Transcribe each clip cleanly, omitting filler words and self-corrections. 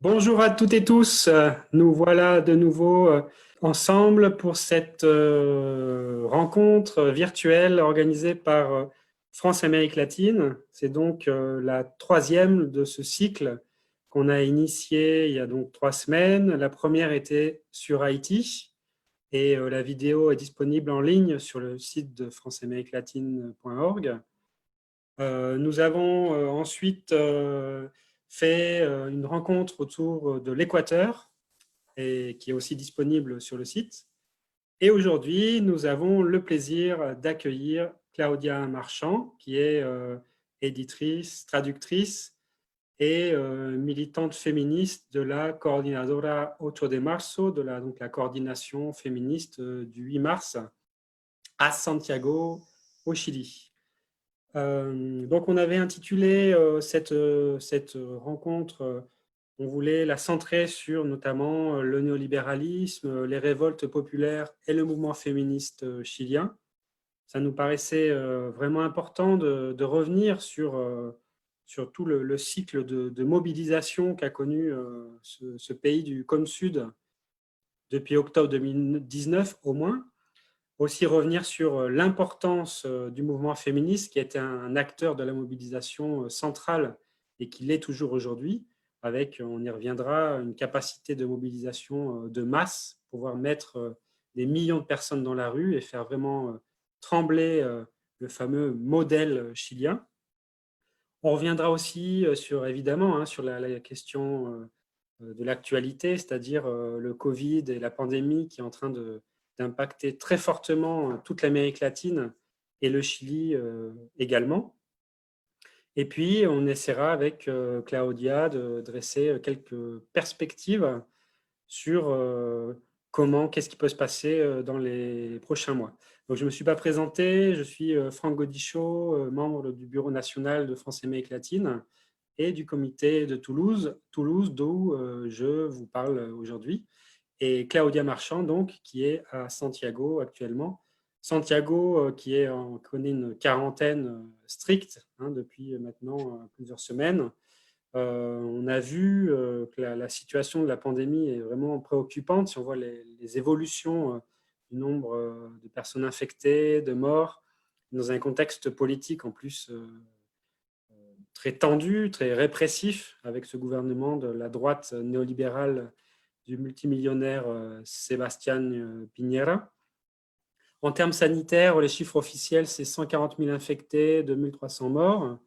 Bonjour à toutes et tous. Nous voilà de nouveau ensemble pour cette rencontre virtuelle organisée par France-Amérique latine. C'est donc la troisième de ce cycle qu'on a initié il y a donc 3 semaines. La première était sur Haïti et la vidéo est disponible en ligne sur le site de franceamériquelatine.org. Nous avons ensuite fait une rencontre autour de l'Équateur, et qui est aussi disponible sur le site. Et aujourd'hui, nous avons le plaisir d'accueillir Claudia Marchand, qui est éditrice, traductrice et militante féministe de la Coordinadora 8 de Marzo, donc la coordination féministe du 8 mars à Santiago, au Chili. Donc, on avait intitulé cette rencontre, on voulait la centrer sur notamment le néolibéralisme, les révoltes populaires et le mouvement féministe chilien. Ça nous paraissait vraiment important de revenir sur tout le cycle de mobilisation qu'a connu ce pays du Côme Sud depuis octobre 2019 au moins. Aussi revenir sur l'importance du mouvement féministe qui était un acteur de la mobilisation centrale et qui l'est toujours aujourd'hui, avec, on y reviendra, une capacité de mobilisation de masse, pouvoir mettre des millions de personnes dans la rue et faire vraiment trembler le fameux modèle chilien. On reviendra aussi sur, évidemment, sur la question de l'actualité, c'est-à-dire le Covid et la pandémie qui est en train d'impacter très fortement toute l'Amérique latine et le Chili également. Et puis, on essaiera avec Claudia de dresser quelques perspectives sur qu'est-ce qui peut se passer dans les prochains mois. Donc, je ne me suis pas présenté, je suis Franck Godichaud, membre du Bureau national de France-Amérique latine et du comité de Toulouse, d'où je vous parle aujourd'hui, et Claudia Marchand, donc, qui est à Santiago actuellement. Santiago, connaît une quarantaine stricte depuis maintenant plusieurs semaines. On a vu que la situation de la pandémie est vraiment préoccupante. Si on voit les évolutions du nombre de personnes infectées, de morts, dans un contexte politique en plus très tendu, très répressif, avec ce gouvernement de la droite néolibérale du multimillionnaire Sebastián Piñera. En termes sanitaires, les chiffres officiels, c'est 140 000 infectés, 2300 morts.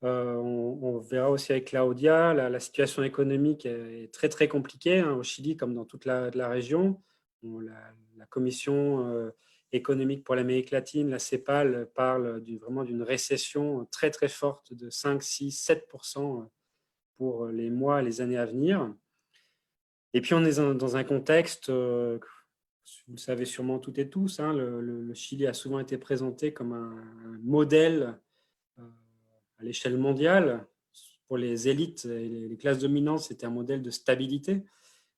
On verra aussi avec Claudia, la situation économique est très très compliquée au Chili comme dans toute la région. La Commission économique pour l'Amérique latine, la CEPAL, parle vraiment d'une récession très très forte de 5, 6, 7% pour les mois et les années à venir. Et puis on est dans un contexte, vous le savez sûrement toutes et tous, le Chili a souvent été présenté comme un modèle à l'échelle mondiale. Pour les élites et les classes dominantes, c'était un modèle de stabilité,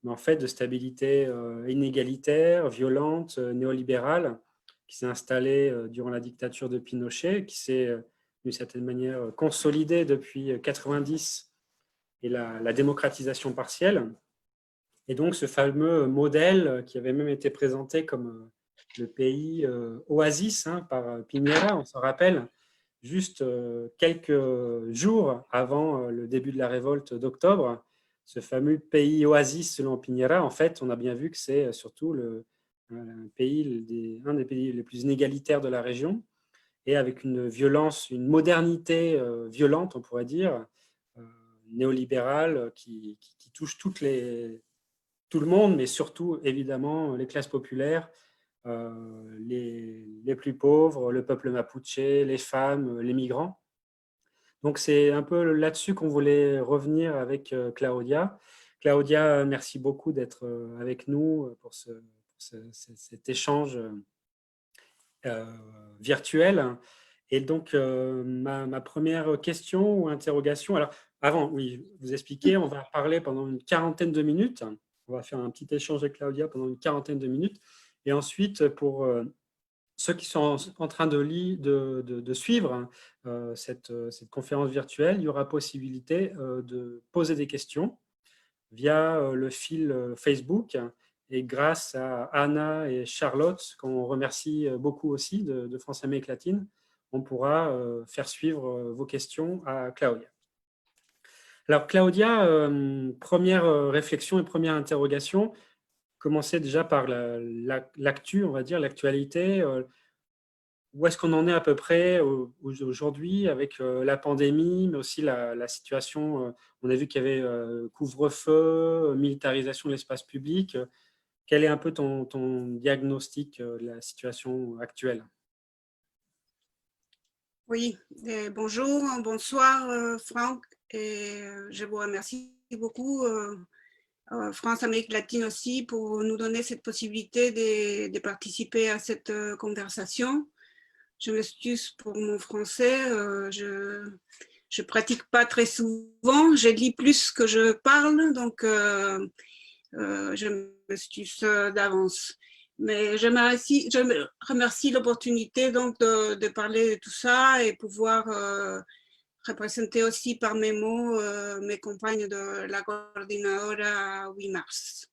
mais en fait de stabilité inégalitaire, violente, néolibérale, qui s'est installée durant la dictature de Pinochet, qui s'est d'une certaine manière consolidée depuis 90 et la démocratisation partielle. Et donc ce fameux modèle qui avait même été présenté comme le pays oasis par Piñera, on s'en rappelle, juste quelques jours avant le début de la révolte d'octobre, ce fameux pays oasis selon Piñera, en fait, on a bien vu que c'est surtout un des pays les plus inégalitaires de la région, et avec une violence, une modernité violente, on pourrait dire, euh, néolibérale, qui touche tout le monde, mais surtout, évidemment, les classes populaires, les plus pauvres, le peuple mapuche, les femmes, les migrants. Donc, c'est un peu là-dessus qu'on voulait revenir avec Claudia. Claudia, merci beaucoup d'être avec nous pour cet échange euh, virtuel. Et donc, ma première question ou interrogation, alors avant, oui, vous expliquer, on va parler pendant une quarantaine de minutes. On va faire un petit échange avec Claudia pendant une quarantaine de minutes. Et ensuite, pour ceux qui sont en train de suivre cette conférence virtuelle, il y aura possibilité de poser des questions. via le fil Facebook. Et grâce à Anna et Charlotte, qu'on remercie beaucoup aussi de France Amérique Latine, on pourra faire suivre vos questions à Claudia. Alors Claudia, première réflexion et première interrogation, commencer déjà par l'actu, on va dire, l'actualité. Où est-ce qu'on en est à peu près aujourd'hui avec la pandémie, mais aussi la situation, on a vu qu'il y avait couvre-feu, militarisation de l'espace public. Quel est un peu ton diagnostic de la situation actuelle? Oui, bonjour, bonsoir Franck, et je vous remercie beaucoup, France Amérique latine aussi, pour nous donner cette possibilité de participer à cette conversation. Je m'excuse pour mon français, je pratique pas très souvent, je lis plus que je parle, donc je m'excuse d'avance. Mais je remercie l'opportunité donc de parler de tout ça et pouvoir représenter aussi par mes mots mes compagnes de la coordinadora 8 mars.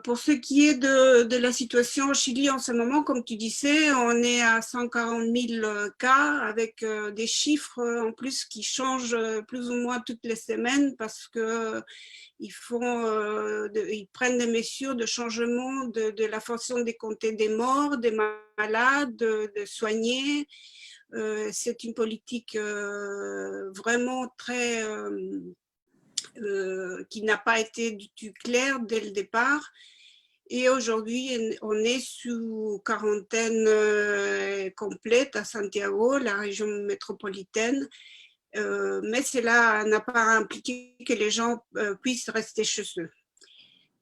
Pour ce qui est de la situation au Chili en ce moment, comme tu disais, on est à 140 000 cas avec des chiffres en plus qui changent plus ou moins toutes les semaines parce que ils prennent des mesures de changement de la façon de compter des morts, des malades, de soigner. C'est une politique vraiment très qui n'a pas été du tout claire dès le départ. Et aujourd'hui, on est sous quarantaine complète à Santiago, la région métropolitaine. Mais cela n'a pas impliqué que les gens puissent rester chez eux.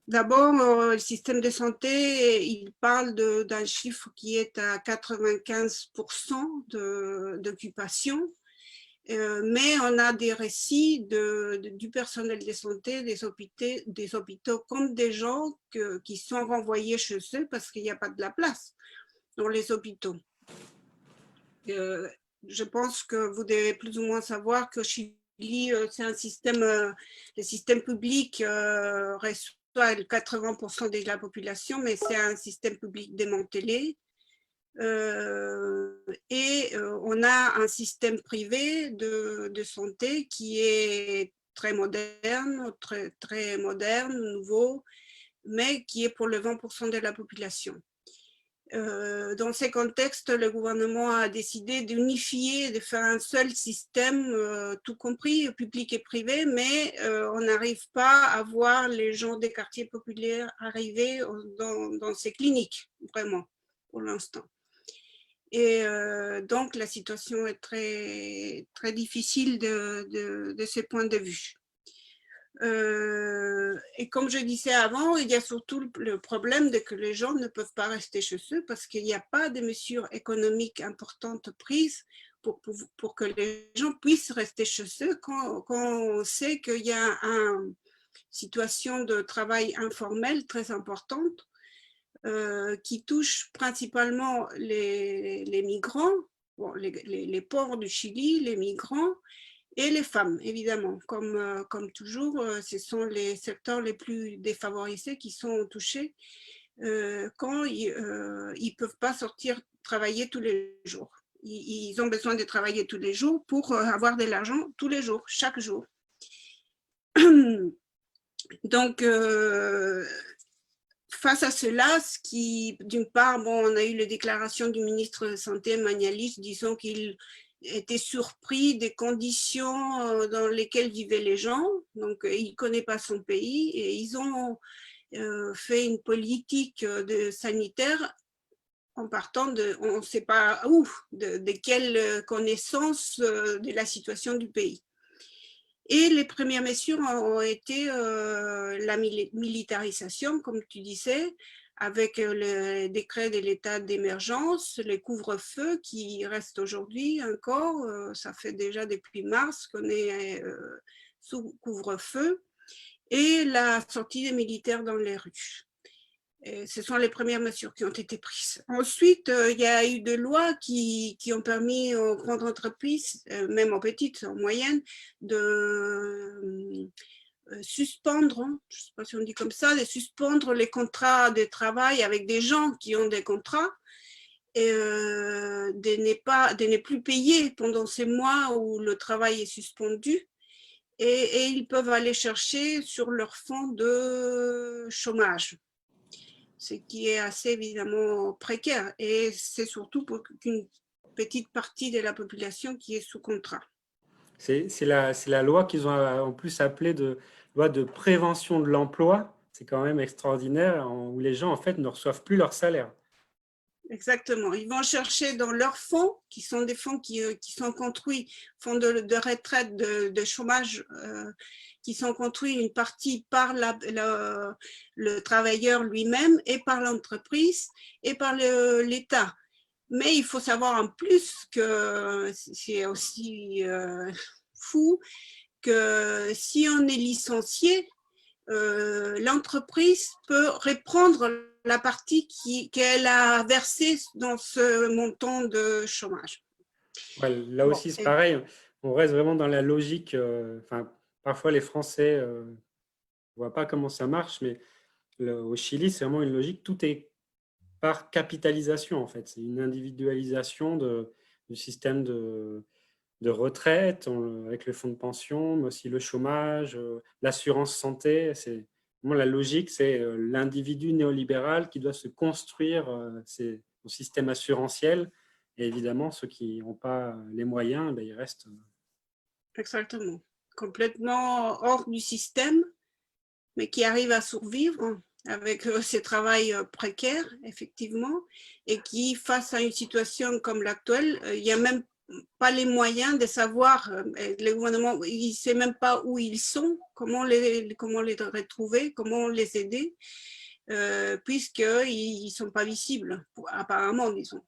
D'abord, le système de santé, il parle d'un chiffre qui est à 95% d'occupation, mais on a des récits du personnel de santé, des hôpitaux comme des gens qui sont renvoyés chez eux parce qu'il n'y a pas de la place dans les hôpitaux. Je pense que vous devez plus ou moins savoir que Chili, c'est un système, le système public reçoit 80% de la population, mais c'est un système public démantelé. On a un système privé de santé qui est très moderne, très moderne, nouveau, mais qui est pour le 20% de la population. Dans ces contextes, le gouvernement a décidé d'unifier, de faire un seul système, tout compris, public et privé, mais on n'arrive pas à voir les gens des quartiers populaires arriver dans ces cliniques, vraiment, pour l'instant. Et donc, la situation est très, très difficile de ce point de vue. Et comme je disais avant, il y a surtout le problème de que les gens ne peuvent pas rester chez eux parce qu'il n'y a pas de mesures économiques importantes prises pour que les gens puissent rester chez eux quand on sait qu'il y a une situation de travail informel très importante qui touche principalement les migrants, bon, les pauvres du Chili, les migrants, et les femmes, évidemment. Comme toujours, ce sont les secteurs les plus défavorisés qui sont touchés quand ils ne peuvent pas sortir travailler tous les jours. Ils ont besoin de travailler tous les jours pour avoir de l'argent tous les jours, chaque jour. Donc, face à cela, d'une part, bon, on a eu les déclarations du ministre de la Santé, Magnalish, disant qu'il était surpris des conditions dans lesquelles vivaient les gens. Donc, il ne connaît pas son pays et ils ont fait une politique sanitaire en partant on ne sait pas où, de quelle connaissance de la situation du pays. Et les premières mesures ont été la militarisation, comme tu disais, avec le décret de l'état d'émergence, les couvre-feux qui restent aujourd'hui encore, ça fait déjà depuis mars qu'on est sous couvre-feu, et la sortie des militaires dans les rues. Et ce sont les premières mesures qui ont été prises. Ensuite, il y a eu des lois qui ont permis aux grandes entreprises, même aux petites, aux moyennes, suspendre, hein, je ne sais pas si on dit comme ça, de suspendre les contrats de travail avec des gens qui ont des contrats et de ne plus payer pendant ces mois où le travail est suspendu. Et ils peuvent aller chercher sur leur fonds de chômage, ce qui est assez évidemment précaire. Et c'est surtout pour qu'une petite partie de la population qui est sous contrat. C'est la loi qu'ils ont en plus appelée de loi de prévention de l'emploi. C'est quand même extraordinaire, où les gens en fait ne reçoivent plus leur salaire. Exactement. Ils vont chercher dans leurs fonds, qui sont des fonds qui sont construits, fonds de retraite, de chômage, qui sont construits une partie par le travailleur lui-même et par l'entreprise et par l'État. Mais il faut savoir en plus que c'est aussi fou que si on est licencié, l'entreprise peut reprendre la partie qu'elle a versée dans ce montant de chômage. Ouais, là Bon, aussi, c'est pareil. On reste vraiment dans la logique. Enfin, parfois, les Français ne voient pas comment ça marche, mais au Chili, c'est vraiment une logique. Tout est par capitalisation, en fait. C'est une individualisation du système de retraite avec le fonds de pension, mais aussi le chômage, l'assurance santé. C'est vraiment la logique, c'est l'individu néolibéral qui doit se construire son système assurantiel. Et évidemment, ceux qui n'ont pas les moyens, ben, ils restent. Exactement. Complètement hors du système, mais qui arrivent à survivre avec ces travails précaires, effectivement, et qui, face à une situation comme l'actuelle, il n'y a même pas les moyens de savoir, le gouvernement, il ne sait même pas où ils sont, comment les retrouver, comment les aider, puisqu'ils ne sont pas visibles, apparemment, disons.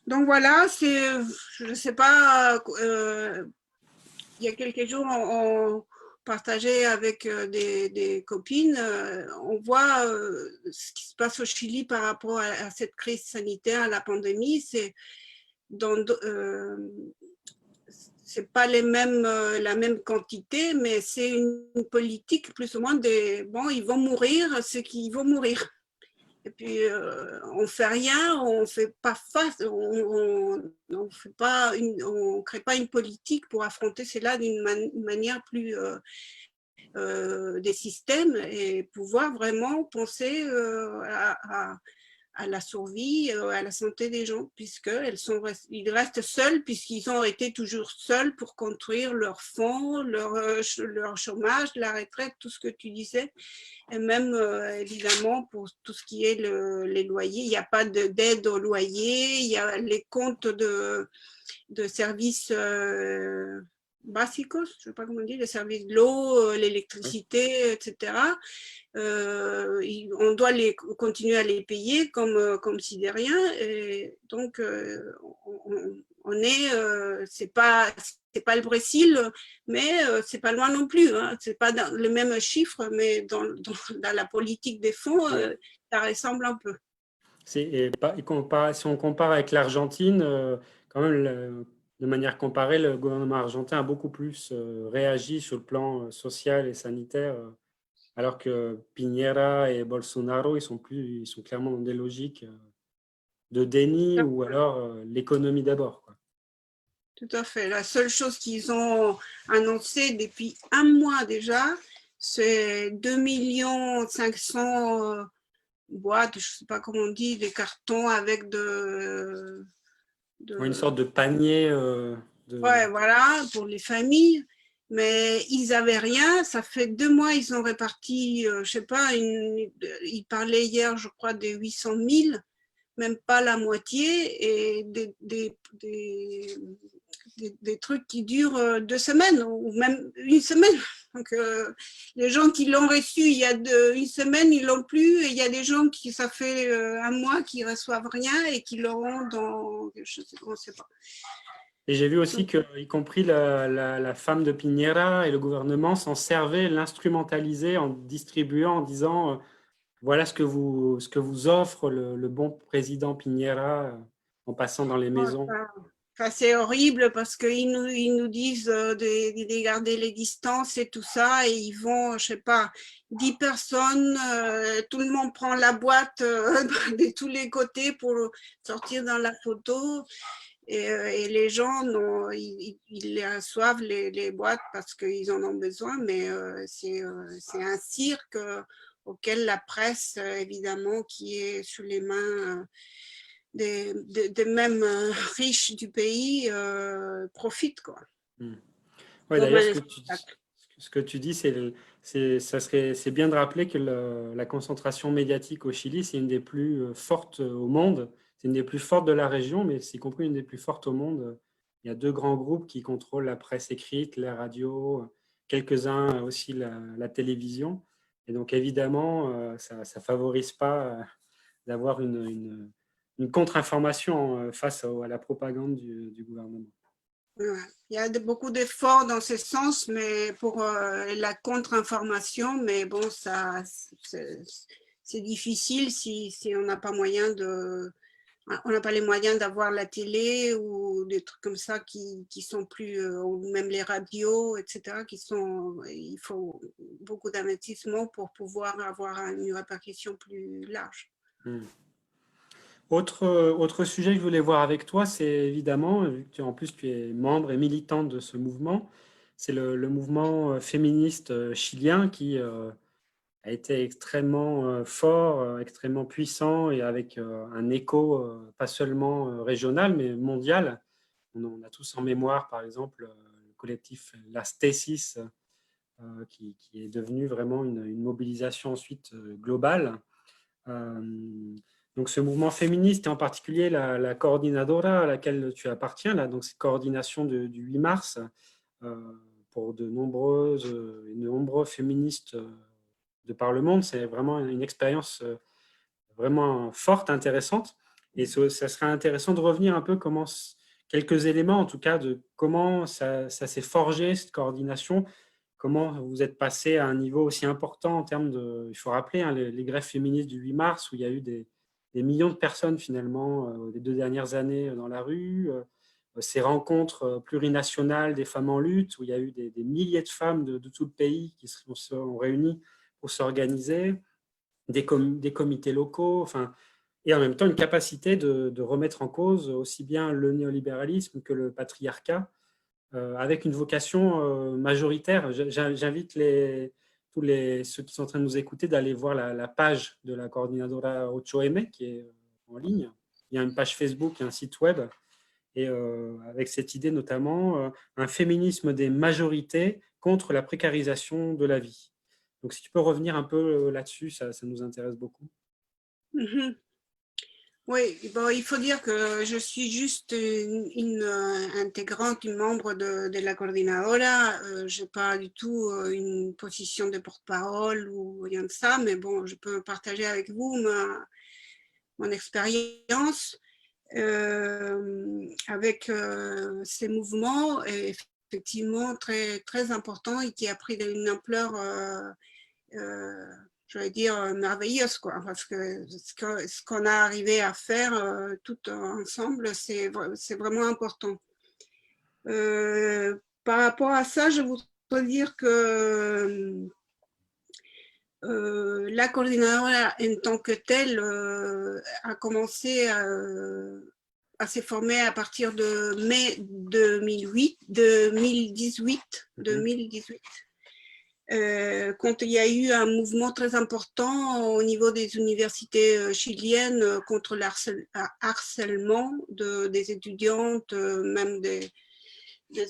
Donc voilà, je ne sais pas, il y a quelques jours, on partageait avec des copines, on voit ce qui se passe au Chili par rapport à cette crise sanitaire, à la pandémie. C'est pas la même quantité, mais c'est une politique plus ou moins bon, ils vont mourir, ceux qui vont mourir. Et puis, on ne fait rien, on ne fait pas face, on crée pas une politique pour affronter cela d'une manière plus des systèmes et pouvoir vraiment penser à la survie, à la santé des gens, ils restent seuls, puisqu'ils ont été toujours seuls pour construire leur fonds, leur chômage, la retraite, tout ce que tu disais. Et même, évidemment, pour tout ce qui est les loyers, il n'y a pas d'aide au loyer, il y a les comptes de services básicos, je ne sais pas comment on dit, les services de l'eau, l'électricité, etc. On doit continuer à les payer comme si de rien. Et donc, c'est pas le Brésil, mais c'est pas loin non plus. Hein. C'est pas dans le même chiffre, mais dans la politique des fonds, ça ressemble un peu. Si on compare avec l'Argentine, quand même, de manière comparée, le gouvernement argentin a beaucoup plus réagi sur le plan social et sanitaire, alors que Piñera et Bolsonaro, ils sont clairement dans des logiques de déni ou alors l'économie d'abord, quoi. Tout à fait. La seule chose qu'ils ont annoncé depuis un mois déjà, c'est 2,5 millions boîtes, je ne sais pas comment on dit, des cartons avec Une sorte de panier Ouais, voilà, pour les familles. Mais ils n'avaient rien. Ça fait 2 mois, ils ont réparti, je ne sais pas, ils parlaient hier, je crois, des 800 000, même pas la moitié, et des trucs qui durent 2 semaines ou même une semaine. Donc, les gens qui l'ont reçu il y a une semaine, ils l'ont plus. Et il y a des gens qui, ça fait un mois, qui reçoivent rien et qui l'auront dans, je ne sais pas. Et j'ai vu aussi que, y compris la femme de Piñera et le gouvernement s'en servaient, l'instrumentalisaient en distribuant, en disant voilà ce que vous offre le bon président Piñera en passant dans les maisons. enfin, c'est horrible parce ils nous disent de garder les distances et tout ça, et ils vont, je sais pas, 10 personnes, tout le monde prend la boîte de tous les côtés pour sortir dans la photo. Et les gens, non, ils les reçoivent, les boîtes, parce qu'ils en ont besoin, mais c'est un cirque auquel la presse, évidemment, qui est sous les mains des mêmes riches du pays, profite, quoi. Ouais, Comme d'ailleurs, un spectacle. ce que tu dis, c'est bien de rappeler que la concentration médiatique au Chili, c'est une des plus fortes au monde. C'est une des plus fortes de la région, mais c'est y compris une des plus fortes au monde. Il y a deux grands groupes qui contrôlent la presse écrite, la radio, quelques-uns aussi la télévision. Et donc, évidemment, ça ne favorise pas d'avoir une contre-information face à la propagande du gouvernement. Ouais. Il y a beaucoup d'efforts dans ce sens, mais pour la contre-information, mais bon, ça, c'est difficile si on n'a pas moyen de, on n'a pas les moyens d'avoir la télé ou des trucs comme ça qui sont plus, ou même les radios, etc., il faut beaucoup d'investissement pour pouvoir avoir une répercussion plus large. Autre sujet que je voulais voir avec toi, c'est évidemment, vu que en plus tu es membre et militante de ce mouvement, c'est le mouvement féministe chilien qui a été extrêmement fort, extrêmement puissant et avec un écho pas seulement régional mais mondial. On a tous en mémoire, par exemple, le collectif Las Tesis, qui est devenu vraiment une mobilisation ensuite globale. Donc ce mouvement féministe, et en particulier la coordinadora à laquelle tu appartiens, là, donc cette coordination du 8 mars, pour de nombreux féministes de par le monde, c'est vraiment une expérience vraiment forte, intéressante. Et ça serait intéressant de revenir un peu quelques éléments, en tout cas, de comment ça s'est forgé, cette coordination, comment vous êtes passé à un niveau aussi important en termes de... Il faut rappeler hein, les grèves féministes du 8 mars, où il y a eu des millions de personnes, finalement, les 2 dernières années dans la rue, ces rencontres plurinationales des femmes en lutte, où il y a eu des milliers de femmes de tout le pays qui se sont réunies pour s'organiser, des comités locaux, enfin, et en même temps une capacité de remettre en cause aussi bien le néolibéralisme que le patriarcat, avec une vocation majoritaire. J'invite ceux qui sont en train de nous écouter d'aller voir la page de la Coordinadora 8M qui est en ligne. Il y a une page Facebook et un site web, et avec cette idée notamment un féminisme des majorités contre la précarisation de la vie. Donc si tu peux revenir un peu là-dessus, ça nous intéresse beaucoup. Mm-hmm. Oui, bon, il faut dire que je suis juste une intégrante, une membre de la coordinadora. Je n'ai pas du tout une position de porte-parole ou rien de ça, mais bon, je peux partager avec vous mon expérience avec ces mouvements, effectivement très, très importants et qui a pris une ampleur je vais dire, merveilleuse, quoi, parce que ce qu'on a arrivé à faire tout ensemble, c'est vraiment important. Par rapport à ça, je voudrais dire que la coordinadora en tant que telle a commencé à se former à partir de mai 2018, quand il y a eu un mouvement très important au niveau des universités chiliennes contre le harcèlement des étudiantes, même des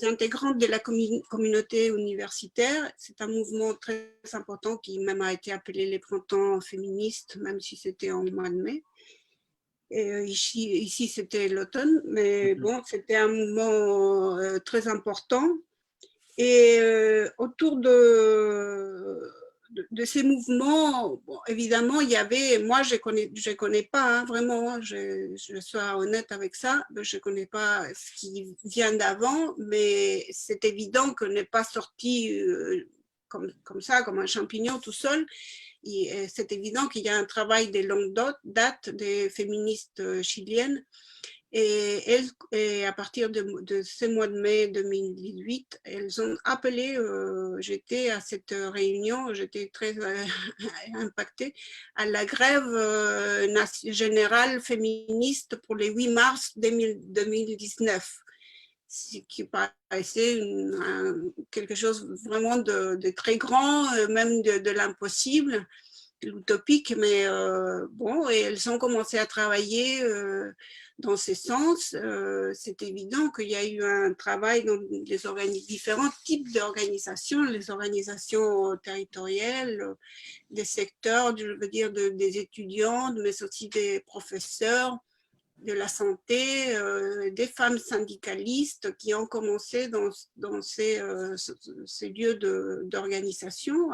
intégrantes de la communauté universitaire. C'est un mouvement très important qui même a été appelé les printemps féministes, même si c'était en mois de mai. Et ici c'était l'automne, mais bon, c'était un mouvement très important. Et autour de ces mouvements, bon, évidemment, il y avait, moi je connais pas hein, vraiment, je sois honnête avec ça, je ne connais pas ce qui vient d'avant, mais c'est évident que n'est pas sorti comme ça, comme un champignon tout seul. C'est évident qu'il y a un travail de longue date des féministes chiliennes Et à partir de ce mois de mai 2018, elles ont appelé, j'étais à cette réunion, j'étais très impactée, à la grève générale féministe pour les 8 mars 2019, ce qui paraissait quelque chose vraiment de très grand, même de l'impossible, l'utopique, mais bon, et elles ont commencé à travailler dans ce sens. C'est évident qu'il y a eu un travail dans différents types d'organisations, les organisations territoriales, des secteurs, je veux dire des étudiants, mais aussi des professeurs, de la santé, des femmes syndicalistes qui ont commencé dans ces lieux d'organisation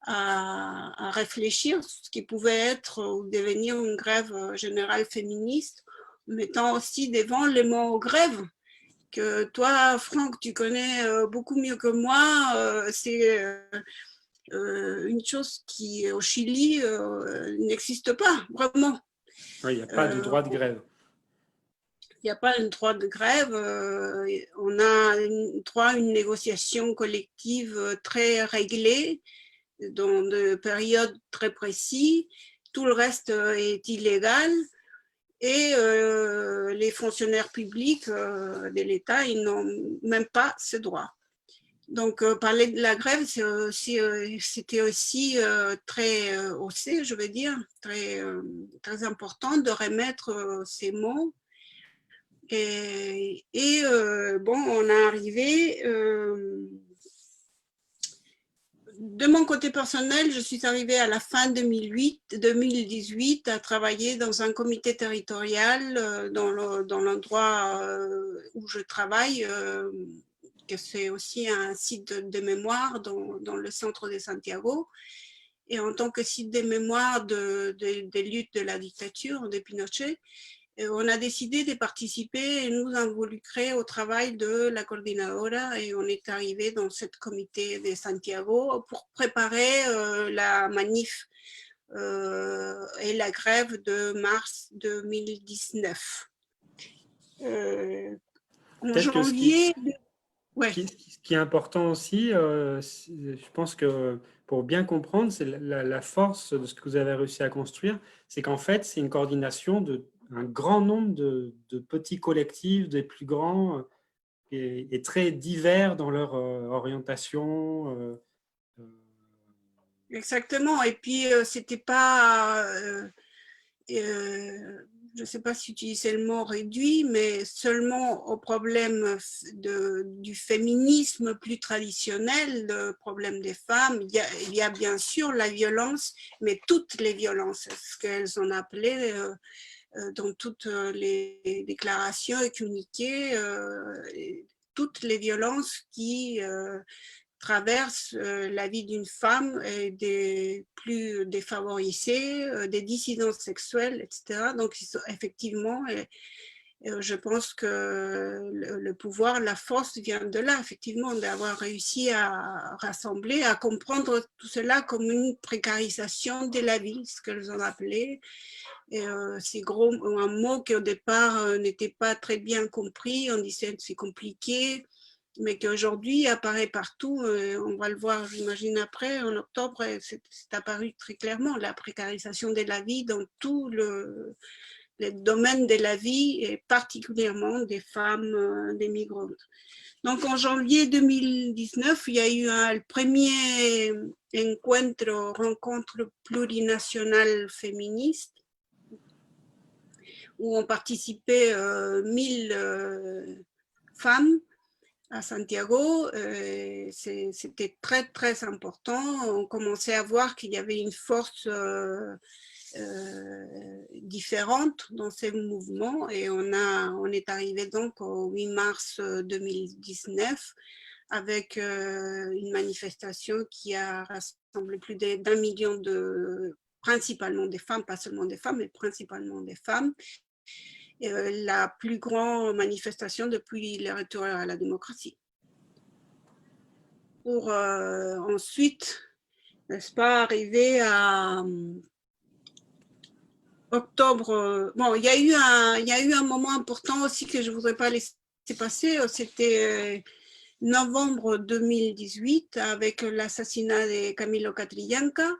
à réfléchir sur ce qui pouvait être ou devenir une grève générale féministe, mettant aussi devant les mots grève, que toi, Franck, tu connais beaucoup mieux que moi. C'est une chose qui, au Chili, n'existe pas, vraiment. Oui, il n'y a pas de droit de grève. Il n'y a pas un droit de grève. On a droit à une négociation collective très réglée, dans des périodes très précises. Tout le reste est illégal. Et les fonctionnaires publics de l'État, ils n'ont même pas ce droit. Donc, parler de la grève, c'était aussi très haussé, je veux dire, très important de remettre ces mots. Et bon, on est arrivé... de mon côté personnel, je suis arrivée à la fin 2018 à travailler dans un comité territorial dans l'endroit où je travaille, que c'est aussi un site de mémoire dans le centre de Santiago. Et en tant que site de mémoire des luttes de la dictature de Pinochet, on a décidé de participer et nous involucrer au travail de la coordinadora et on est arrivé dans ce comité de Santiago pour préparer la manif et la grève de mars 2019. En janvier... Ce qui est important aussi, je pense que pour bien comprendre, c'est la force de ce que vous avez réussi à construire, c'est qu'en fait, c'est une coordination d'un grand nombre de petits collectifs, des plus grands, et très divers dans leur orientation. Exactement, et puis c'était pas... je ne sais pas si utiliser le mot réduit, mais seulement au problème du féminisme plus traditionnel, le problème des femmes. Il y a bien sûr la violence, mais toutes les violences, ce qu'elles ont appelé dans toutes les déclarations et communiqués, toutes les violences qui traverse la vie d'une femme et des plus défavorisées, des dissidences sexuelles, etc. Donc, effectivement, je pense que le pouvoir, la force vient de là, effectivement, d'avoir réussi à rassembler, à comprendre tout cela comme une précarisation de la vie, ce qu'elles ont appelé. C'est un mot qui au départ n'était pas très bien compris, on disait que c'est compliqué, mais qu'aujourd'hui apparaît partout. On va le voir, j'imagine, après, en octobre, c'est apparu très clairement, la précarisation de la vie dans tous les domaines de la vie, et particulièrement des femmes, des migrantes. Donc, en janvier 2019, il y a eu le premier rencontre plurinationale féministe, où ont participé 1000 femmes à Santiago. C'était très, très important. On commençait à voir qu'il y avait une force différente dans ces mouvements et on est arrivé donc au 8 mars 2019 avec une manifestation qui a rassemblé plus d'1 million principalement des femmes, pas seulement des femmes, mais principalement des femmes. La plus grande manifestation depuis le retour à la démocratie. Pour ensuite, n'est-ce pas, arriver octobre, bon, il y a eu un moment important aussi que je ne voudrais pas laisser passer, c'était novembre 2018 avec l'assassinat de Camilo Catrillanca,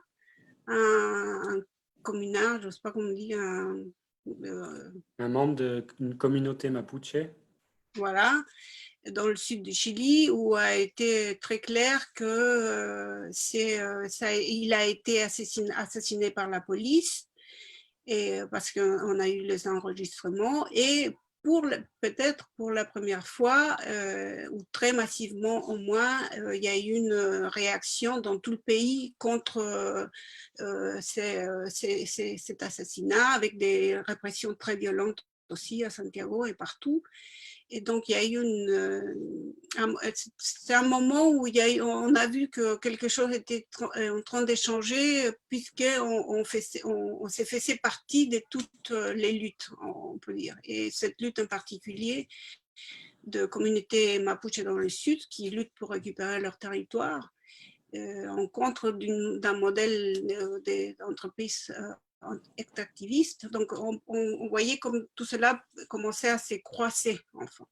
un communard, je ne sais pas comment on dit, Un membre d'une communauté mapuche. voilà, dans le sud du Chili, où a été très clair que il a été assassiné par la police, et parce qu'on a eu les enregistrements, et peut-être pour la première fois, ou très massivement au moins, il y a eu une réaction dans tout le pays contre cet assassinat, avec des répressions très violentes aussi à Santiago et partout. Et donc, il y a eu c'est un moment où on a vu que quelque chose était en train d'échanger, puisqu'on s'est fait partie de toutes les luttes, on peut dire. Et cette lutte en particulier de communautés mapuche dans le sud qui luttent pour récupérer leur territoire, en contre d'un modèle d'entreprise extractiviste. Donc, on voyait comme tout cela commençait à se croiser, enfin.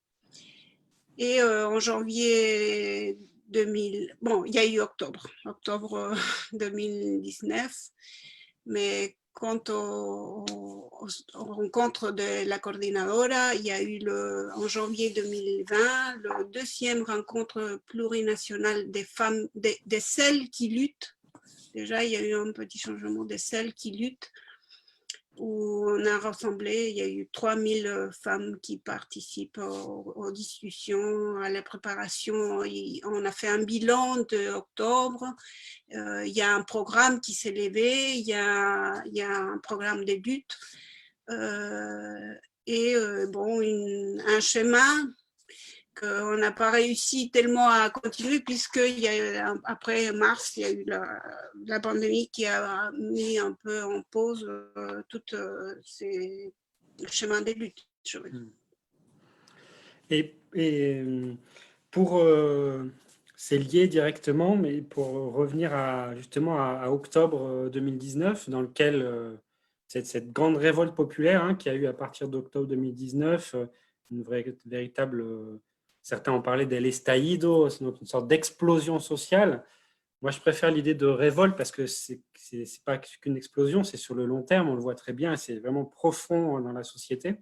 Et en janvier 2000, bon, il y a eu octobre 2019, mais quant aux rencontres de la coordinadora, il y a eu en janvier 2020 le deuxième rencontre plurinationale des femmes, de celles qui luttent. Déjà, il y a eu un petit changement de celles qui luttent, où on a rassemblé, il y a eu 3000 femmes qui participent aux discussions, à la préparation. On a fait un bilan d'octobre. Il y a un programme qui s'est levé, il y a un programme de lutte. Et bon, un chemin qu'on n'a pas réussi tellement à continuer, puisque après mars, il y a eu la pandémie qui a mis un peu en pause tout ces chemins de lutte. Et pour c'est lié directement, mais pour revenir justement à octobre 2019, dans lequel cette grande révolte populaire hein, qui a eu à partir d'octobre 2019, une véritable, certains ont parlé del estallido, c'est donc une sorte d'explosion sociale. Moi, je préfère l'idée de révolte parce que c'est pas qu'une explosion, c'est sur le long terme, on le voit très bien, c'est vraiment profond dans la société.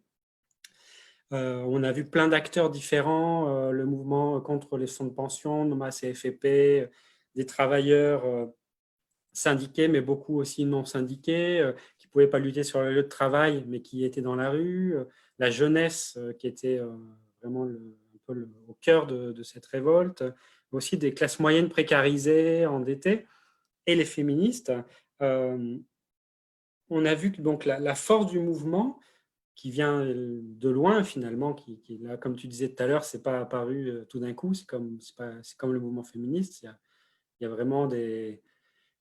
On a vu plein d'acteurs différents, le mouvement contre les fonds de pension, Noma CFEP, des travailleurs syndiqués, mais beaucoup aussi non syndiqués, qui ne pouvaient pas lutter sur le lieu de travail, mais qui étaient dans la rue, la jeunesse qui était vraiment un peu au cœur de cette révolte, aussi des classes moyennes précarisées, endettées, et les féministes. On a vu que donc, la force du mouvement, qui vient de loin finalement, qui là, comme tu disais tout à l'heure, c'est pas apparu tout d'un coup, c'est comme le mouvement féministe, il y a vraiment il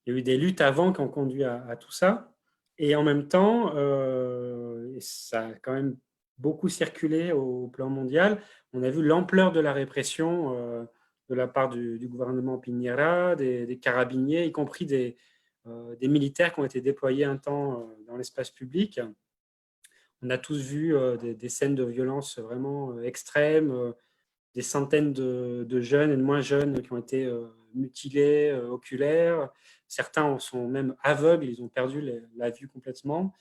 y a eu des luttes avant qui ont conduit à tout ça, et en même temps, ça a quand même beaucoup circulé au plan mondial. On a vu l'ampleur de la répression de la part du gouvernement Piñera, des carabiniers, y compris des militaires qui ont été déployés un temps dans l'espace public. On a tous vu des scènes de violence vraiment extrêmes, des centaines de jeunes et de moins jeunes qui ont été mutilés, oculaires. Certains sont même aveugles, ils ont perdu la vue complètement.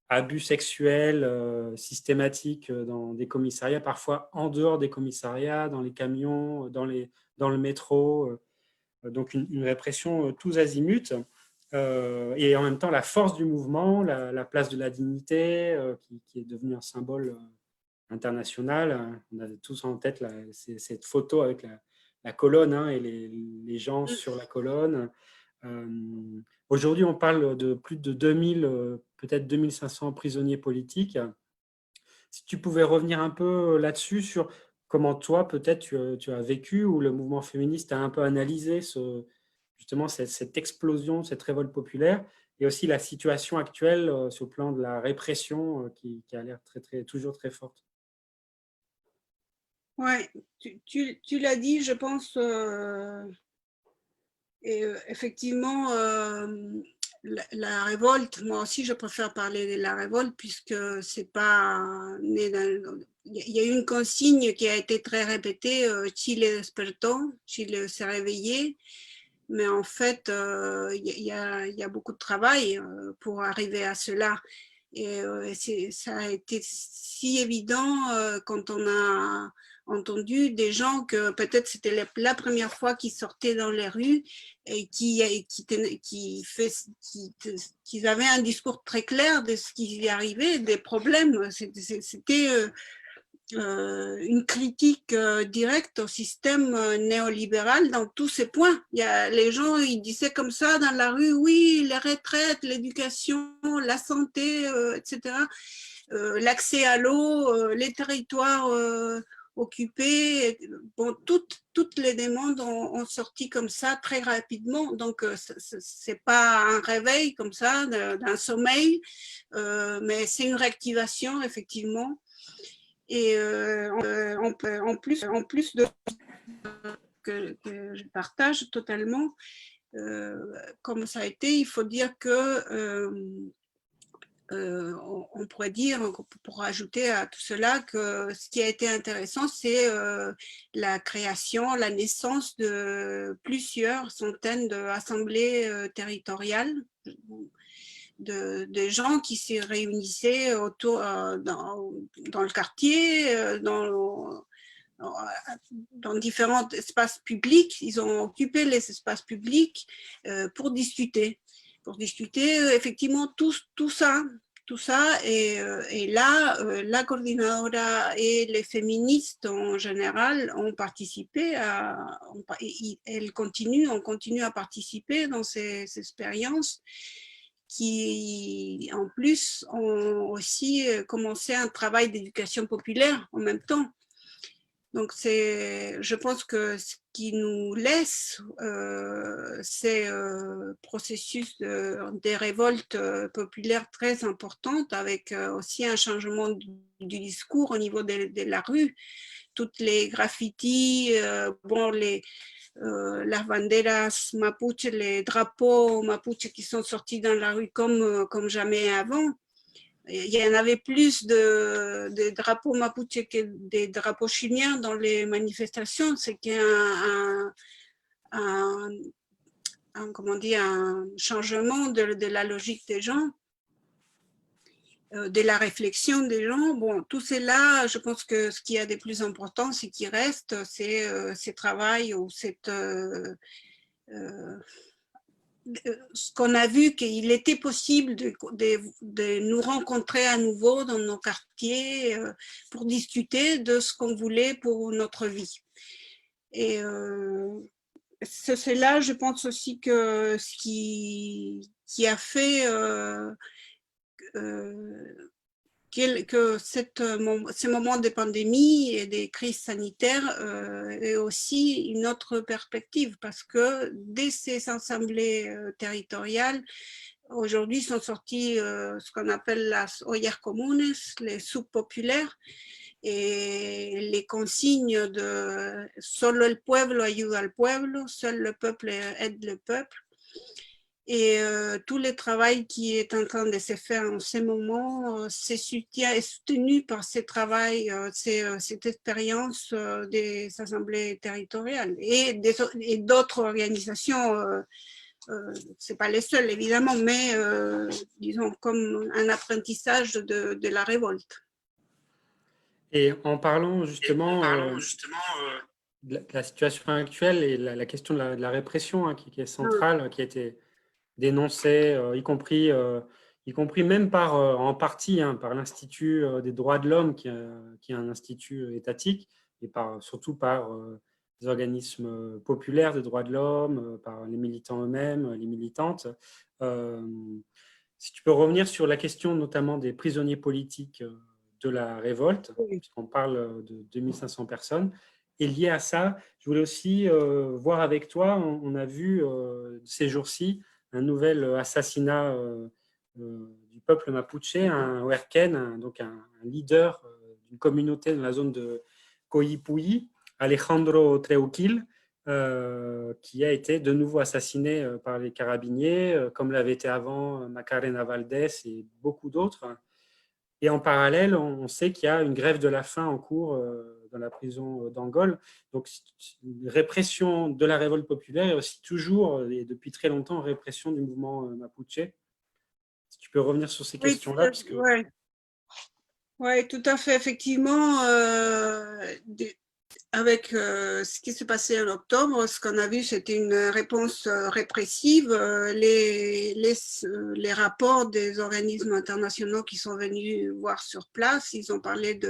Abus sexuels systématiques dans des commissariats, parfois en dehors des commissariats, dans les camions, dans le métro. Donc une répression tous azimuts. Et en même temps, la force du mouvement, la place de la dignité, qui est devenue un symbole international. On a tous en tête cette photo avec la colonne hein, et les gens sur la colonne. Aujourd'hui, on parle de plus de 2000, peut-être 2500 prisonniers politiques. Si tu pouvais revenir un peu là-dessus, sur comment toi, peut-être, tu as vécu ou le mouvement féministe a un peu analysé justement cette explosion, cette révolte populaire, et aussi la situation actuelle sur le plan de la répression qui a l'air toujours très forte. Ouais, tu l'as dit, je pense, et effectivement, la révolte, moi aussi je préfère parler de la révolte puisque c'est pas né dans, il y a eu une consigne qui a été très répétée, Chile despertó, Chile s'est réveillé, mais en fait il y a beaucoup de travail pour arriver à cela. Et ça a été si évident quand on a entendu des gens que peut-être c'était la première fois qu'ils sortaient dans les rues et qui avaient un discours très clair de ce qui y arrivait, des problèmes. C'était une critique directe au système néolibéral dans tous ses points. Les gens, ils disaient comme ça dans la rue, oui, les retraites, l'éducation, la santé, etc., l'accès à l'eau, les territoires occupés. Bon, toutes les demandes ont sorti comme ça très rapidement. Donc, c'est pas un réveil comme ça d'un sommeil, mais c'est une réactivation, effectivement. Et en plus de que je partage totalement, comme ça a été, il faut dire que on pourrait dire, pour ajouter à tout cela, que ce qui a été intéressant, c'est la création, la naissance de plusieurs centaines d'assemblées territoriales, de gens qui se réunissaient autour dans le quartier, dans différents espaces publics. Ils ont occupé les espaces publics pour discuter. Effectivement tout ça. Et là, la coordinadora et les féministes en général ont participé on continue à participer dans ces expériences qui, en plus, ont aussi commencé un travail d'éducation populaire en même temps. Donc, je pense que ce qui nous laisse c'est processus des révoltes populaires très importantes, avec aussi un changement du discours au niveau de la rue. Toutes les graffitis, bon, las banderas mapuche, les drapeaux mapuche qui sont sortis dans la rue comme jamais avant. Il y en avait plus de drapeaux mapuche que des drapeaux chiliens dans les manifestations. C'est comment dire, un changement de la logique des gens, de la réflexion des gens. Bon, tout cela, je pense que ce qu'il y a de plus important, c'est qu'il reste, c'est ce travail ou ce qu'on a vu qu'il était possible de nous rencontrer à nouveau dans nos quartiers pour discuter de ce qu'on voulait pour notre vie. Et c'est là, je pense aussi que ce qui a fait que ces moments de pandémie et des crises sanitaires est aussi une autre perspective, parce que dès ces assemblées territoriales, aujourd'hui sont sortis ce qu'on appelle las ollas comunes, les soupes populaires, et les consignes de solo el pueblo ayuda al pueblo, seul le peuple aide le peuple. Et tout le travail qui est en train de se faire en ce moment est soutenu par ce travail, cette expérience des assemblées territoriales et d'autres organisations. Ce n'est pas les seules, évidemment, mais disons comme un apprentissage de la révolte. Et en parlant justement de la situation actuelle et la question de la répression qui est centrale, qui a été dénoncée, y compris même en partie par l'Institut des droits de l'homme, qui est un institut étatique, et surtout par des organismes populaires des droits de l'homme, par les militants eux-mêmes, les militantes. Si tu peux revenir sur la question notamment des prisonniers politiques de la révolte, puisqu'on parle de 2500 personnes. Et lié à ça, je voulais aussi voir avec toi, on a vu ces jours-ci un nouvel assassinat du peuple mapuche, un Huerquen, donc un leader d'une communauté dans la zone de Coyipulli, Alejandro Treuquil, qui a été de nouveau assassiné par les carabiniers, comme l'avait été avant Macarena Valdés et beaucoup d'autres. Et en parallèle, on sait qu'il y a une grève de la faim en cours dans la prison d'Angol. Donc, une répression de la révolte populaire et aussi toujours, et depuis très longtemps, répression du mouvement Mapuche. Si tu peux revenir sur ces Oui, questions-là, puisque… ouais. Oui, tout à fait. Effectivement, avec ce qui s'est passé en octobre, ce qu'on a vu, c'était une réponse répressive. Les rapports des organismes internationaux qui sont venus voir sur place, ils ont parlé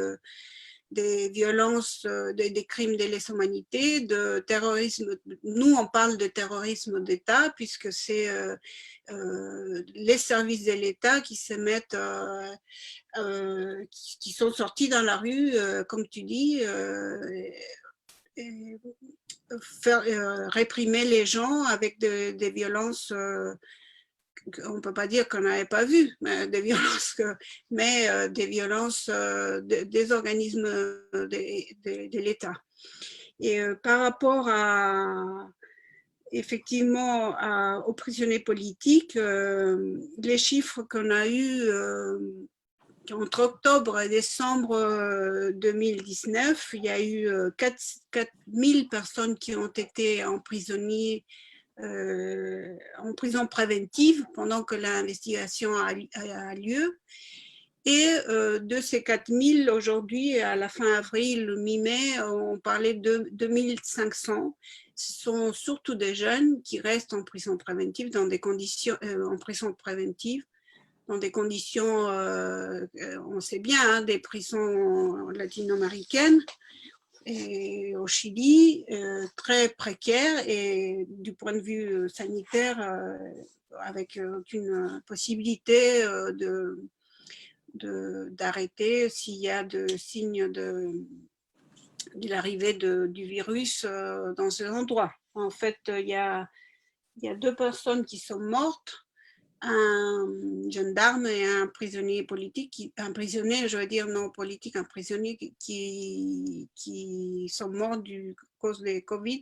des violences, des crimes de lèse-humanité, de terrorisme. Nous, on parle de terrorisme d'État, puisque c'est les services de l'État qui se mettent… qui sont sortis dans la rue, comme tu dis, et faire, réprimer les gens avec des violences, on ne peut pas dire qu'on n'avait pas vu, mais des violences, des violences des organismes de l'État. Et par rapport effectivement aux prisonniers politiques, les chiffres qu'on a eus entre octobre et décembre 2019, il y a eu 4 000 personnes qui ont été emprisonnées en prison préventive pendant que l'investigation a lieu. Et de ces 4 000, aujourd'hui, à la fin avril, mi-mai, on parlait de 2 500. Ce sont surtout des jeunes qui restent en prison préventive, dans des conditions, en prison préventive, dans des conditions, on sait bien, hein, des prisons latino-américaines et au Chili, très précaires et du point de vue sanitaire, avec aucune possibilité d'arrêter s'il y a de signes de l'arrivée du virus dans ces endroits. En fait, il y a 2 personnes qui sont mortes, un gendarme et un prisonnier politique, un prisonnier, je veux dire non politique, un prisonnier qui sont morts à cause de Covid.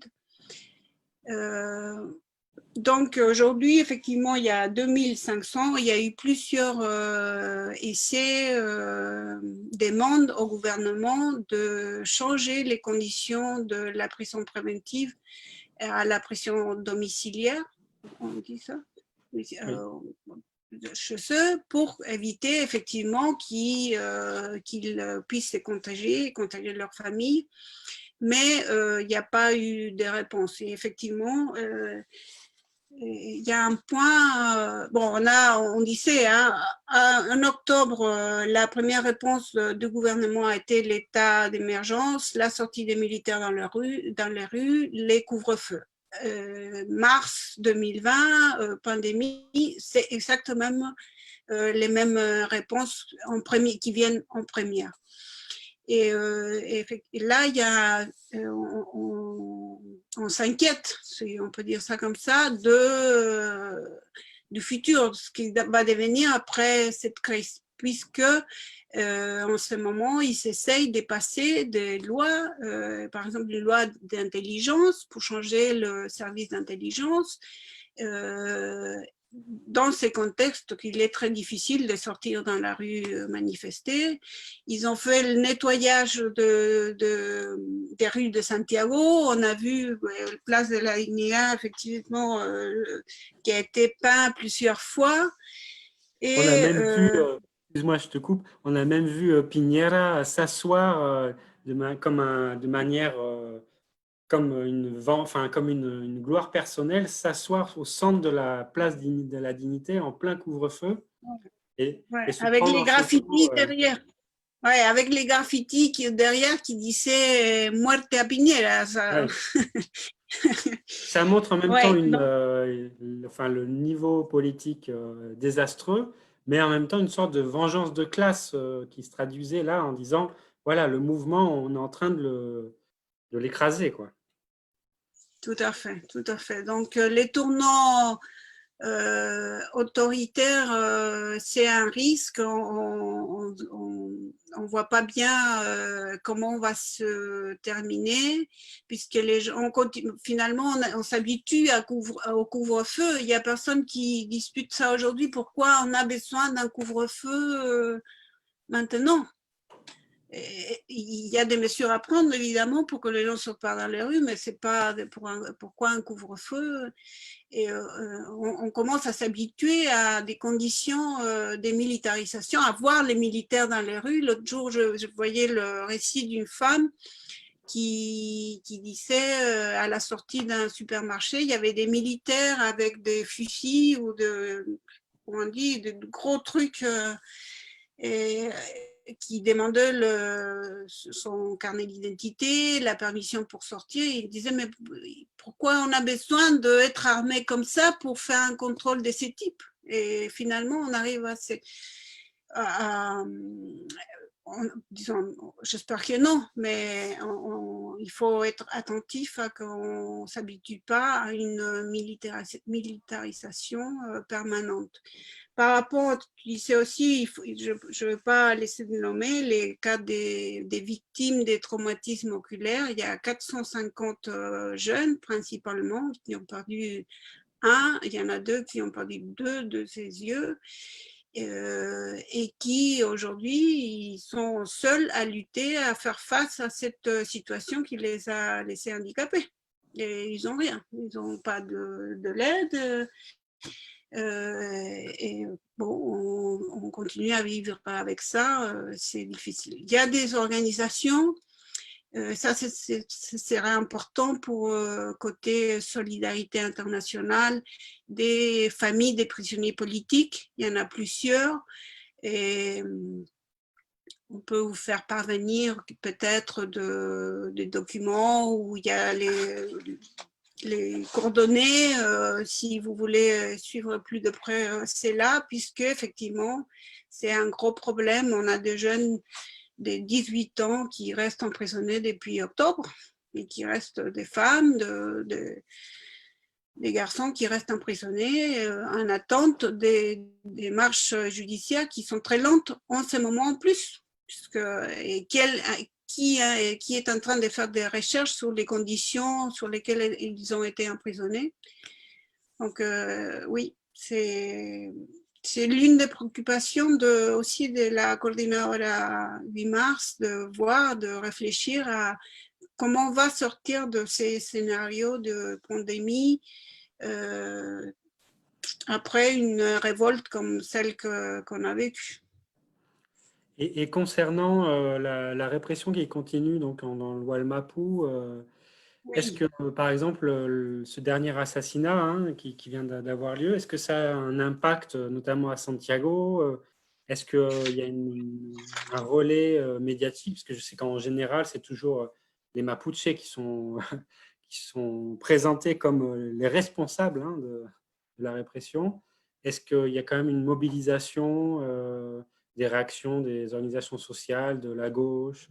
Donc aujourd'hui, effectivement, il y a 2 500, il y a eu plusieurs essais, demandes au gouvernement de changer les conditions de la prison préventive à la prison domiciliaire, on dit ça, chez eux, pour éviter effectivement qu'ils puissent se contagier leur famille, mais il n'y a pas eu de réponse. Et effectivement, il y a un point, bon, on disait, hein, en octobre, la première réponse du gouvernement a été l'état d'émergence, la sortie des militaires dans les rues, les couvre-feux. Mars 2020, pandémie, c'est exactement les mêmes réponses qui viennent en première. Et là, il y a, on s'inquiète, si on peut dire ça comme ça, du futur, ce qui va devenir après cette crise, puisque en ce moment, ils essayent de passer des lois, par exemple les lois d'intelligence pour changer le service d'intelligence, dans ces contextes qu'il est très difficile de sortir dans la rue manifester. Ils ont fait le nettoyage des rues de Santiago. On a vu la place de la Dignidad, effectivement, qui a été peint plusieurs fois. Et, on a même vu, excuse-moi, je te coupe, on a même vu Piñera s'asseoir de manière comme comme une gloire personnelle, s'asseoir au centre de la place de la Dignité en plein couvre-feu et se avec prendre les en photo. graffitis derrière. Ouais, avec les graffitis derrière qui disaient Muerte a Piñera. Ça, ça montre en même temps ouais, le niveau politique désastreux, mais en même temps une sorte de vengeance de classe qui se traduisait là en disant voilà, le mouvement, on est en train de l'écraser, quoi. tout à fait, tout à fait. Donc les tournants autoritaire, c'est un risque. On ne voit pas bien comment on va se terminer, puisque les gens, finalement, on s'habitue au couvre-feu. Il n'y a personne qui dispute ça aujourd'hui. Pourquoi on a besoin d'un couvre-feu maintenant? Il y a des mesures à prendre, évidemment, pour que les gens ne sortent pas dans les rues, mais c'est pas pourquoi un couvre-feu. Et on commence à s'habituer à des conditions de militarisation, à voir les militaires dans les rues. L'autre jour, je voyais le récit d'une femme qui disait à la sortie d'un supermarché, il y avait des militaires avec des fusils ou comment on dit, de gros trucs et qui demandait son carnet d'identité, la permission pour sortir. Il disait, mais pourquoi on a besoin d'être armé comme ça pour faire un contrôle de ces types? Et finalement, on arrive disons, j'espère que non, mais il faut être attentif à qu'on ne s'habitue pas à une militarisation permanente. Par rapport, tu disais aussi, je ne veux pas laisser de nommer les cas des victimes des traumatismes oculaires. Il y a 450 jeunes principalement qui ont perdu un, il y en a deux qui ont perdu deux de ses yeux et qui aujourd'hui ils sont seuls à lutter, à faire face à cette situation qui les a laissés handicapés. Et ils n'ont rien, ils n'ont pas de l'aide. Et bon, on continue à vivre avec ça, c'est difficile. Il y a des organisations, ça serait important pour côté solidarité internationale, des familles des prisonniers politiques, il y en a plusieurs, et on peut vous faire parvenir peut-être des documents où il y a les coordonnées, si vous voulez suivre plus de près, c'est là, puisque effectivement, c'est un gros problème. On a des jeunes de 18 ans qui restent emprisonnés depuis octobre, et qui restent des femmes, des garçons qui restent emprisonnés en attente des marches judiciaires qui sont très lentes en ce moment en plus, qui est en train de faire des recherches sur les conditions sur lesquelles ils ont été emprisonnés. Donc oui, c'est l'une des préoccupations aussi de la coordinadora 8 mars, de voir, de réfléchir à comment on va sortir de ces scénarios de pandémie après une révolte comme celle qu'on a vécue. Et concernant la répression qui continue donc, dans le Wallmapu, est-ce Oui. que, par exemple, ce dernier assassinat qui vient d'avoir lieu, est-ce que ça a un impact, notamment à Santiago? Est-ce qu'il y a un relais médiatique? Parce que je sais qu'en général, c'est toujours les Mapuches qui sont, qui sont présentés comme les responsables de la répression. Est-ce qu'il y a quand même une mobilisation des réactions des organisations sociales, de la gauche?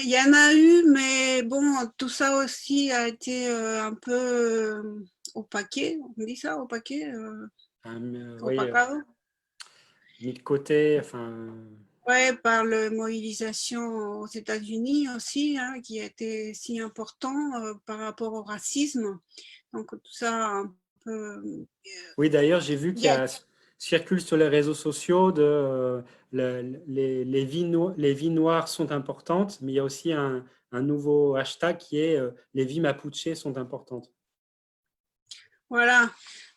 Il y en a eu, mais bon, tout ça aussi a été un peu opaqué, on dit ça, opaqué, Oui, opacado. mis de côté, enfin... Ouais, par la mobilisation aux États-Unis aussi, hein, qui a été si important par rapport au racisme. Donc tout ça un peu... Oui, d'ailleurs, j'ai vu Il qu'il y a circule sur les réseaux sociaux les vies noires sont importantes, mais il y a aussi un nouveau hashtag qui est les vies mapuches sont importantes. Voilà,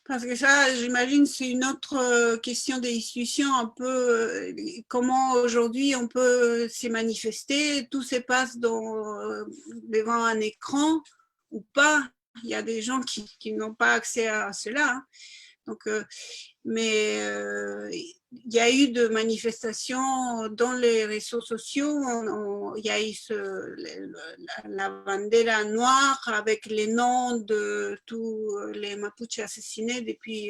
parce que ça, j'imagine, c'est une autre question des discussions, un peu comment aujourd'hui on peut se manifester, tout se passe devant un écran ou pas. Il y a des gens qui n'ont pas accès à cela. Hein. Donc, mais il y a eu de manifestations dans les réseaux sociaux. Il y a eu la bandera noire avec les noms de tous les Mapuches assassinés depuis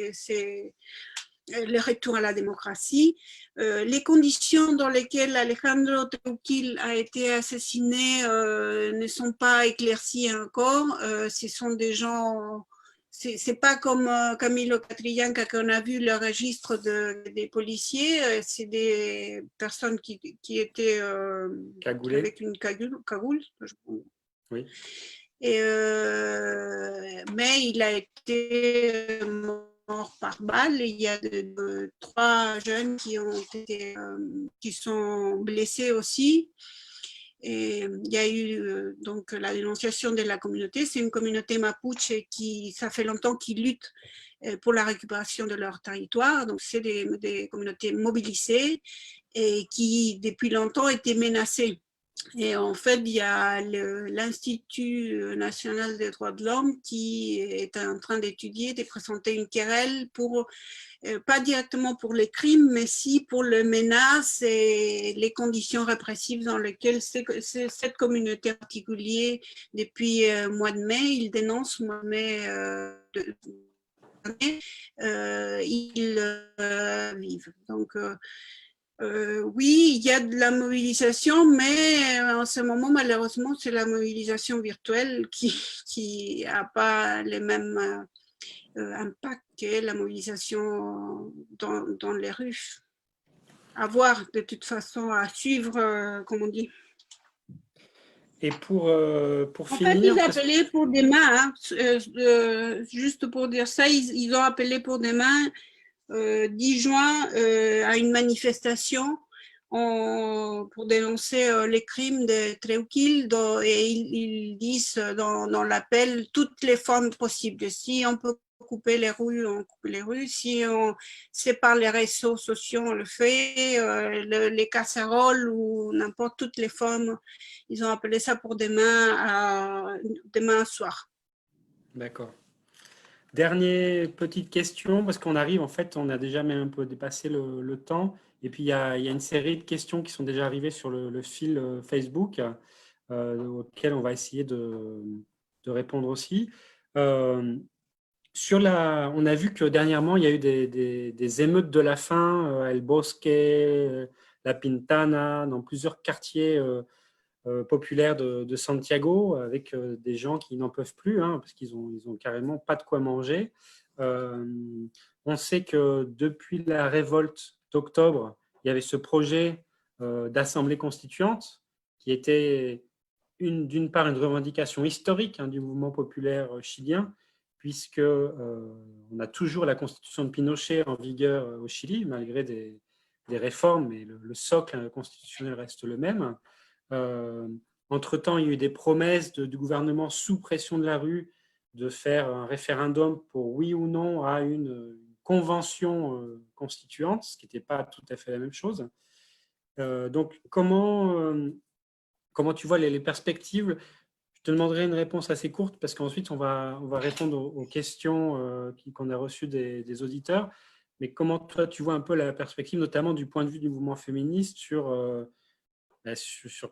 le retour à la démocratie. Les conditions dans lesquelles Alejandro Trujillo a été assassiné ne sont pas éclaircies encore. Ce sont des gens c'est pas comme Camilo Catrillanca qu'on a vu le registre des policiers, c'est des personnes qui étaient avec une cagoule. Oui. Et, mais il a été mort par balle. Il y a 3 jeunes qui sont blessés aussi. Et il y a eu donc la dénonciation de la communauté. C'est une communauté mapuche qui, ça fait longtemps qu'ils luttent pour la récupération de leur territoire. Donc, c'est des communautés mobilisées et qui, depuis longtemps, étaient menacées. Et en fait, il y a l'Institut national des droits de l'homme qui est en train d'étudier, de présenter une querelle pour pas directement pour les crimes, mais si pour les menaces et les conditions répressives dans lesquelles cette communauté en particulier, depuis le mois de mai, ils dénoncent le mois de mai, ils vivent. Donc, oui, il y a de la mobilisation, mais en ce moment, malheureusement, c'est la mobilisation virtuelle qui n'a pas les mêmes impact que la mobilisation dans les rues. À voir, de toute façon, à suivre, comme on dit. Et pour En finir… fait, ils appelaient pour demain, juste pour dire ça, ils ont appelé pour demain, 10 juin, à une manifestation pour dénoncer les crimes de Treuquil, et ils disent dans l'appel toutes les formes possibles. Si on peut couper les rues, on coupe les rues. Si on sépare les réseaux sociaux, on le fait. Les casseroles ou n'importe toutes les formes. Ils ont appelé ça pour demain soir. D'accord. Dernière petite question, parce qu'on arrive, en fait, on a déjà même un peu dépassé le temps. Et puis, il y a une série de questions qui sont déjà arrivées sur le fil Facebook, auxquelles on va essayer de répondre aussi. On a vu que dernièrement, il y a eu des émeutes de la faim, El Bosque, La Pintana, dans plusieurs quartiers populaires de Santiago, avec des gens qui n'en peuvent plus, hein, parce qu'ils ont carrément pas de quoi manger. On sait que depuis la révolte d'octobre, il y avait ce projet d'assemblée constituante qui était d'une part une revendication historique, hein, du mouvement populaire chilien, puisque on a toujours la constitution de Pinochet en vigueur au Chili, malgré des réformes, mais le socle constitutionnel reste le même. Entre-temps, il y a eu des promesses du gouvernement sous pression de la rue de faire un référendum pour oui ou non à une convention constituante, ce qui n'était pas tout à fait la même chose. Donc, comment tu vois les perspectives? Je te demanderai une réponse assez courte parce qu'ensuite, on va répondre aux questions qu'on a reçues des auditeurs. Mais comment toi, tu vois un peu la perspective, notamment du point de vue du mouvement féministe, sur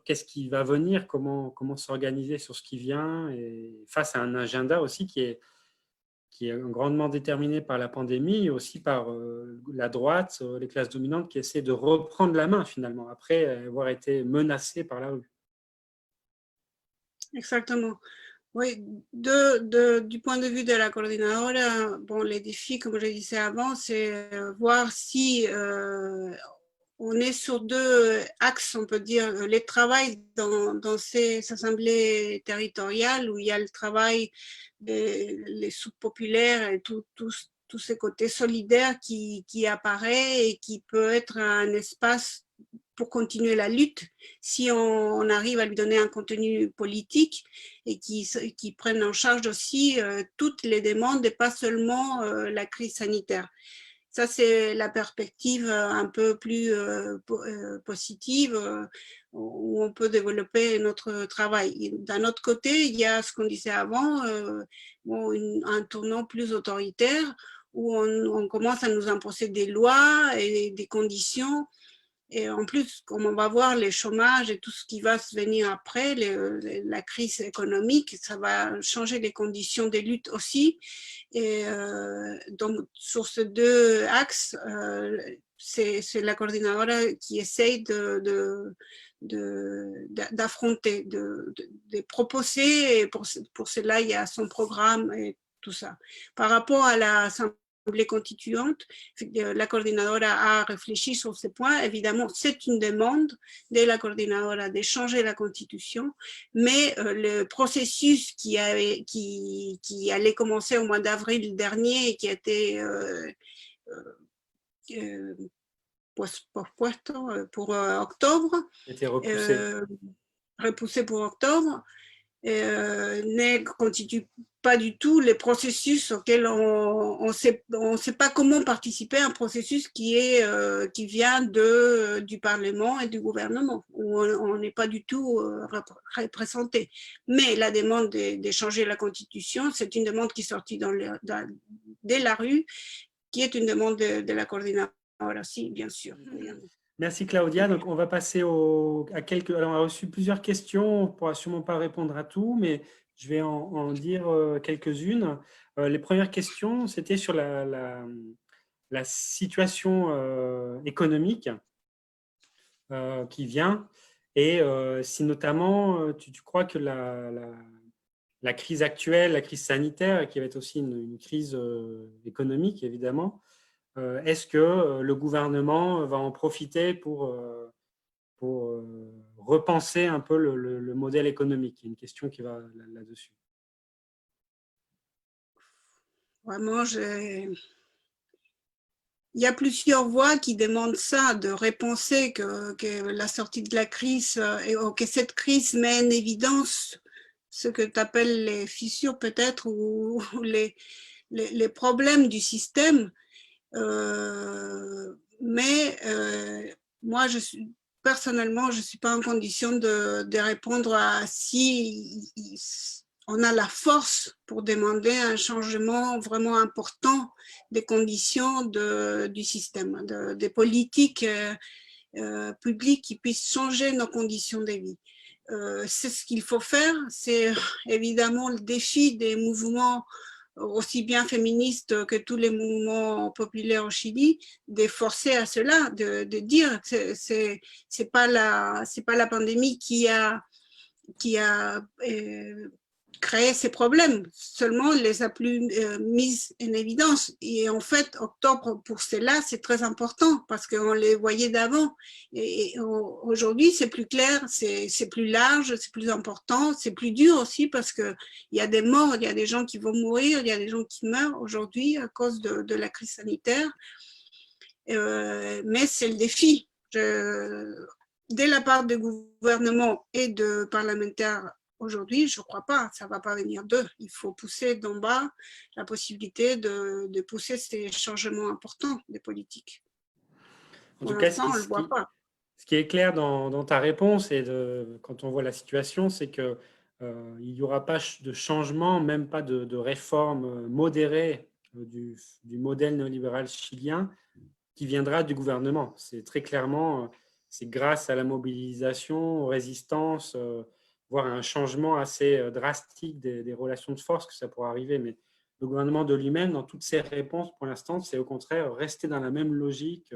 qu'est-ce qui va venir, comment s'organiser sur ce qui vient, et face à un agenda aussi qui est grandement déterminé par la pandémie et aussi par la droite, les classes dominantes qui essaient de reprendre la main finalement, après avoir été menacées par la rue. Exactement. Oui, du point de vue de la coordinadora, bon, les défis, comme je disais avant, c'est voir si on est sur 2 axes, on peut dire, le travail dans ces assemblées territoriales où il y a le travail des sous-populaires et tous ces côtés solidaires qui apparaît et qui peut être un espace pour continuer la lutte si on arrive à lui donner un contenu politique et qui prennent en charge aussi toutes les demandes et pas seulement la crise sanitaire. Ça, c'est la perspective un peu plus positive où on peut développer notre travail. D'un autre côté, il y a ce qu'on disait avant, un tournant plus autoritaire où on commence à nous imposer des lois et des conditions. Et en plus, comme on va voir les chômages et tout ce qui va se venir après, la crise économique, ça va changer les conditions des luttes aussi. Et donc, sur ces 2 axes, c'est la coordinadora qui essaye d'affronter, de proposer. Et pour cela, il y a son programme tout ça. Par rapport à l'Assemblée constituante, la coordinadora a réfléchi sur ces points. Évidemment, c'est une demande de la coordinadora de changer la Constitution, mais le processus qui allait commencer au mois d'avril dernier et qui a été pospuesto pour octobre, Était repoussé. repoussé pour octobre, ne constitue pas du tout les processus auxquels on ne sait pas comment participer à un processus qui vient du Parlement et du gouvernement, où on n'est pas du tout représenté. Mais la demande de changer la Constitution, c'est une demande qui est sortie dès la rue, qui est une demande de la coordination aussi, bien sûr. Merci Claudia. Donc, on va passer à quelques... Alors, on a reçu plusieurs questions. On ne pourra sûrement pas répondre à tout, mais je vais en dire quelques-unes. Les premières questions, c'était sur la situation économique qui vient et si notamment tu crois que la crise actuelle, la crise sanitaire, qui va être aussi une crise économique, évidemment, est-ce que le gouvernement va en profiter pour repenser un peu le modèle économique? Il y a une question qui va là-dessus. Vraiment, il y a plusieurs voix qui demandent ça, de repenser que la sortie de la crise, que cette crise met en évidence ce que tu appelles les fissures peut-être, ou les problèmes du système. Mais moi, personnellement, je ne suis pas en condition de répondre à si on a la force pour demander un changement vraiment important des conditions du système, des politiques publiques qui puissent changer nos conditions de vie. C'est ce qu'il faut faire. C'est évidemment le défi des mouvements aussi bien féministes que tous les mouvements populaires au Chili, de forcer à cela, de dire que c'est pas la pandémie qui a créé ces problèmes, seulement les a plus mises en évidence. Et en fait, octobre, pour cela, c'est très important parce qu'on les voyait d'avant. Et aujourd'hui, c'est plus clair, c'est plus large, c'est plus important, c'est plus dur aussi parce qu'il y a des morts, il y a des gens qui vont mourir, il y a des gens qui meurent aujourd'hui à cause de la crise sanitaire. Mais c'est le défi. Dès la part du gouvernement et de parlementaires aujourd'hui, je ne crois pas, ça ne va pas venir d'eux. Il faut pousser d'en bas la possibilité de pousser ces changements importants des politiques. En tout cas, on ne le voit pas. Ce qui est clair dans ta réponse et quand on voit la situation, c'est qu'il n'y aura pas de changement, même pas de réforme modérée du modèle néolibéral chilien qui viendra du gouvernement. C'est très clairement, c'est grâce à la mobilisation, aux résistances, voire à un changement assez drastique des relations de force que ça pourra arriver. Mais le gouvernement de lui-même, dans toutes ses réponses pour l'instant, c'est au contraire rester dans la même logique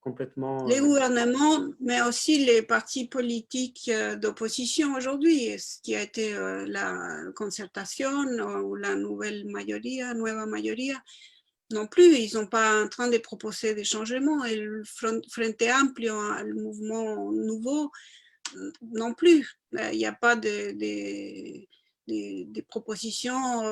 complètement... Les gouvernements, mais aussi les partis politiques d'opposition aujourd'hui, ce qui a été la concertation ou la nueva mayoría, non plus, ils sont pas en train de proposer des changements. Et le Frente Amplio, le mouvement nouveau, non plus. Il n'y a pas des propositions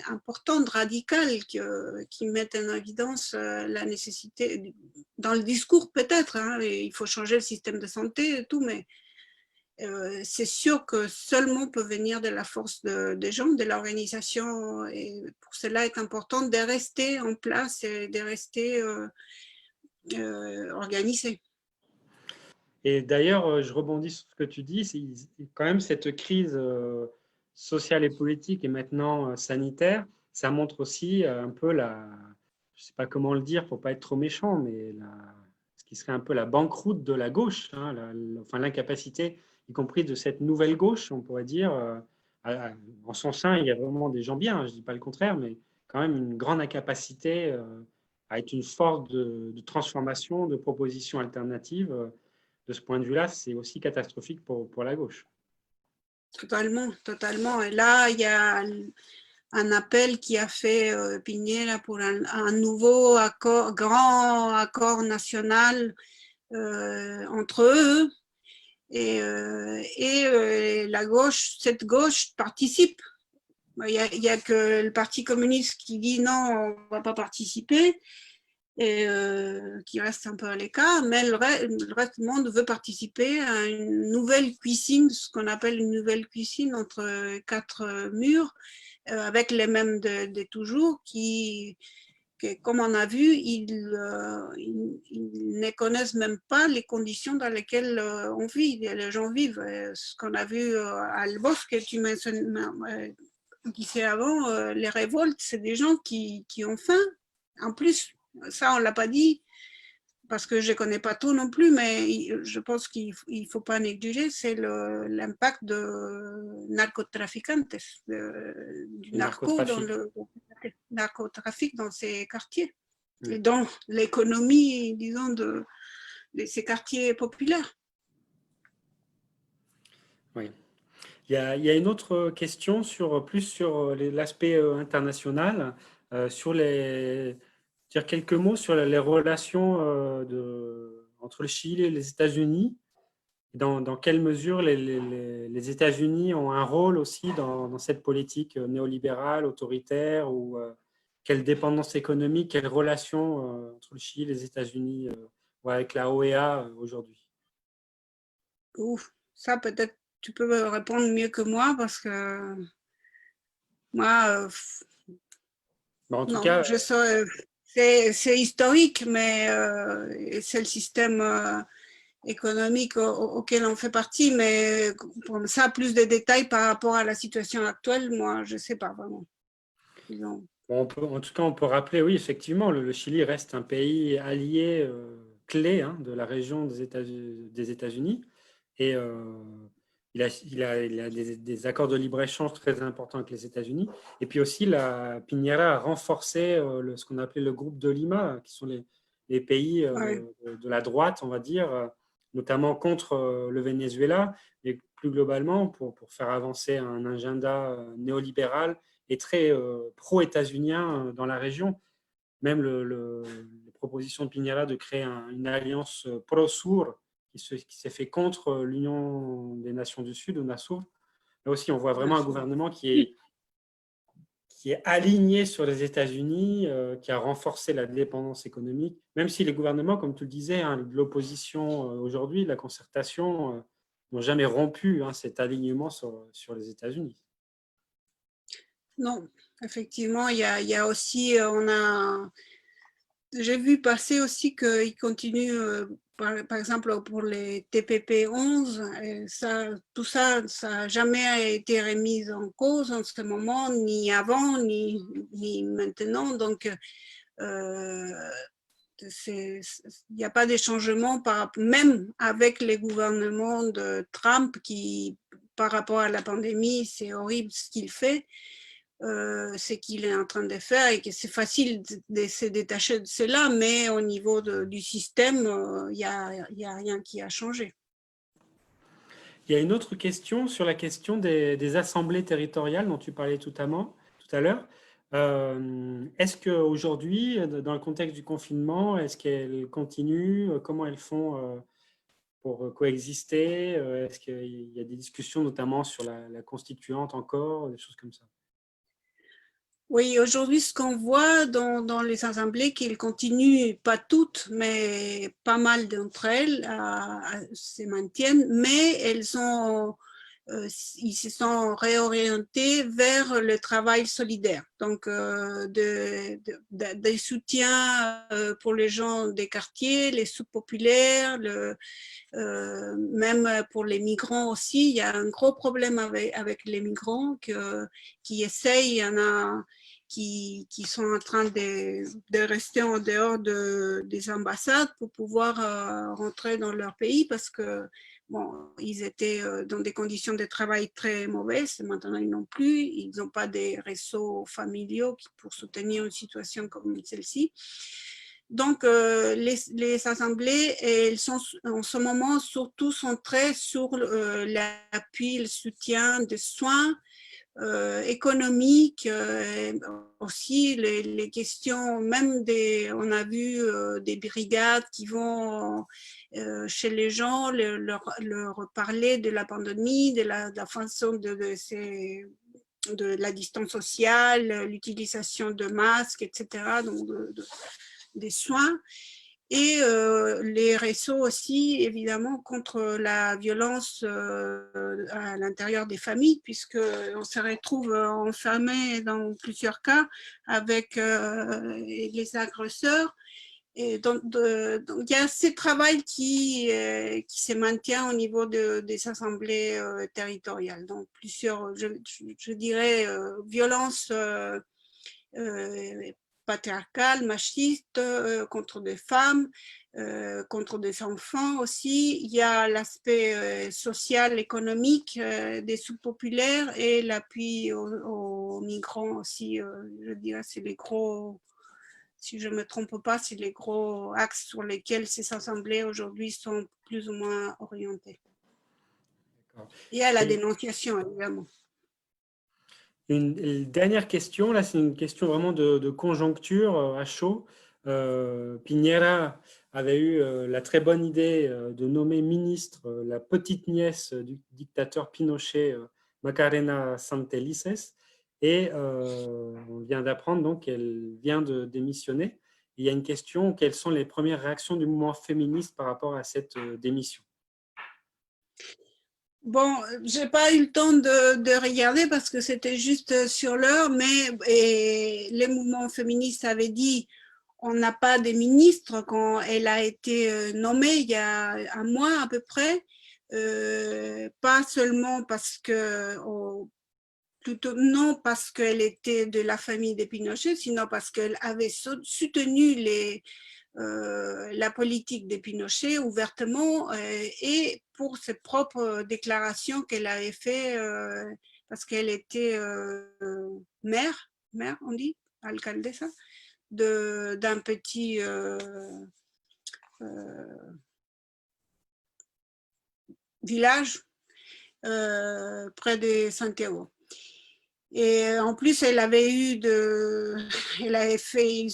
importantes, radicales, qui mettent en évidence la nécessité, dans le discours peut-être, hein, il faut changer le système de santé et tout, mais c'est sûr que seulement peut venir de la force des gens, de l'organisation, et pour cela est important de rester en place et de rester organisé. Et d'ailleurs, je rebondis sur ce que tu dis, c'est quand même cette crise sociale et politique et maintenant sanitaire, ça montre aussi un peu je ne sais pas comment le dire pour ne pas être trop méchant, mais ce qui serait un peu la banqueroute de la gauche, hein, enfin l'incapacité, y compris de cette nouvelle gauche, on pourrait dire. En son sein, il y a vraiment des gens bien, je ne dis pas le contraire, mais quand même une grande incapacité à être une force de transformation, de propositions alternatives. De ce point de vue-là, c'est aussi catastrophique pour la gauche. Totalement, totalement. Et là, il y a un appel qui a fait Piñera pour un nouveau accord, grand accord national entre eux. Et la gauche, cette gauche participe. Il y a que le Parti communiste qui dit non, on ne va pas participer, et qui reste un peu à l'écart, mais le reste du monde veut participer à une nouvelle cuisine, ce qu'on appelle une nouvelle cuisine entre quatre murs, avec les mêmes de toujours, qui, comme on a vu, ils ne connaissent même pas les conditions dans lesquelles on vit, les gens vivent. Ce qu'on a vu à El Bosque, tu disais avant, les révoltes, c'est des gens qui ont faim. En plus, ça, on ne l'a pas dit, parce que je ne connais pas tout non plus, mais je pense qu'il ne faut pas négliger, c'est l'impact de narcotraficantes, du narcotrafic dans ces quartiers, et dans l'économie, disons, de ces quartiers populaires. Oui. Il y a une autre question plus sur l'aspect international, dire quelques mots sur les relations entre le Chili et les États-Unis. Dans quelle mesure les États-Unis ont un rôle aussi dans cette politique néolibérale, autoritaire, ou quelle dépendance économique, quelle relation entre le Chili et les États-Unis ou avec la OEA aujourd'hui? Ouf, ça peut-être tu peux me répondre mieux que moi, parce que moi, En tout cas, je sais, c'est historique, mais c'est le système économique auquel on fait partie, mais pour ça, plus de détails par rapport à la situation actuelle, moi, je ne sais pas vraiment. en tout cas, on peut rappeler, oui, effectivement, le Chili reste un pays allié clé de la région des États-Unis, et il a des accords de libre-échange très importants avec les États-Unis. Et puis aussi, Piñera a renforcé ce qu'on appelait le groupe de Lima, qui sont les pays de la droite, on va dire, notamment contre le Venezuela, et plus globalement pour faire avancer un agenda néolibéral et très pro-états-unien dans la région. Même les propositions de Piñera de créer une alliance pro-sur qui s'est fait contre l'Union des Nations du Sud, UNASUR. Là aussi, on voit vraiment un gouvernement qui est aligné sur les États-Unis, qui a renforcé la dépendance économique, même si les gouvernements, comme tu le disais, de l'opposition aujourd'hui, de la concertation, n'ont jamais rompu cet alignement sur les États-Unis. Non, effectivement, il y a aussi, j'ai vu passer aussi qu'ils continuent, par exemple pour les TPP 11, tout ça n'a jamais été remis en cause en ce moment, ni avant, ni maintenant. Donc, il n'y a pas de changement, même avec les gouvernements de Trump qui, par rapport à la pandémie, c'est horrible ce qu'il fait. C'est qu'il est en train de faire, et que c'est facile de se détacher de cela, mais au niveau du système, il n'y a rien qui a changé. Il y a une autre question sur la question des assemblées territoriales dont tu parlais tout à l'heure. Est-ce qu'aujourd'hui, dans le contexte du confinement, est-ce qu'elles continuent? Comment elles font pour coexister? Est-ce qu'il y a des discussions notamment sur la constituante encore, des choses comme ça? Oui, aujourd'hui, ce qu'on voit dans les assemblées, qu'elles continuent, pas toutes, mais pas mal d'entre elles se maintiennent, mais ils se sont réorientés vers le travail solidaire. Donc, des soutiens pour les gens des quartiers, les sous-populaires, même pour les migrants aussi. Il y a un gros problème avec les migrants qui essayent, il y en a qui sont en train de rester en dehors des ambassades pour pouvoir rentrer dans leur pays, parce que ils étaient dans des conditions de travail très mauvaises. Maintenant, ils n'ont plus. Ils n'ont pas des réseaux familiaux pour soutenir une situation comme celle-ci. Donc, les assemblées, elles sont en ce moment surtout centrées sur l'appui, le soutien des soins économiques, aussi les questions, même on a vu des brigades qui vont chez les gens, leur parler de la pandémie, de la façon de la distance sociale, l'utilisation de masques, etc., donc des soins. Et les réseaux aussi, évidemment, contre la violence à l'intérieur des familles, puisqu'on se retrouve enfermé dans plusieurs cas avec les agresseurs. Et donc, il y a ce travail qui se maintient au niveau des assemblées territoriales. Donc, plusieurs, je dirais, violences patriarcales, machistes, contre des femmes, contre des enfants aussi. Il y a l'aspect social, économique des sous-populaires et l'appui aux migrants aussi. Je dirais, c'est les gros, si je ne me trompe pas, c'est les gros axes sur lesquels ces assemblées aujourd'hui sont plus ou moins orientées. Et à la dénonciation, évidemment. Une dernière question, là c'est une question vraiment de conjoncture à chaud. Piñera avait eu la très bonne idée de nommer ministre la petite nièce du dictateur Pinochet, Macarena Santelices, et on vient d'apprendre donc qu'elle vient de démissionner. Il y a une question, quelles sont les premières réactions du mouvement féministe par rapport à cette démission? Bon, j'ai pas eu le temps de regarder parce que c'était juste sur l'heure, mais les mouvements féministes avaient dit on n'a pas de ministre quand elle a été nommée il y a un mois à peu près, pas seulement parce que, plutôt non parce qu'elle était de la famille de Pinochet, sinon parce qu'elle avait soutenu la politique de Pinochet ouvertement et pour ses propres déclarations qu'elle avait fait parce qu'elle était maire, on dit, alcaldesa, d'un petit village près de Santiago. Et en plus, ils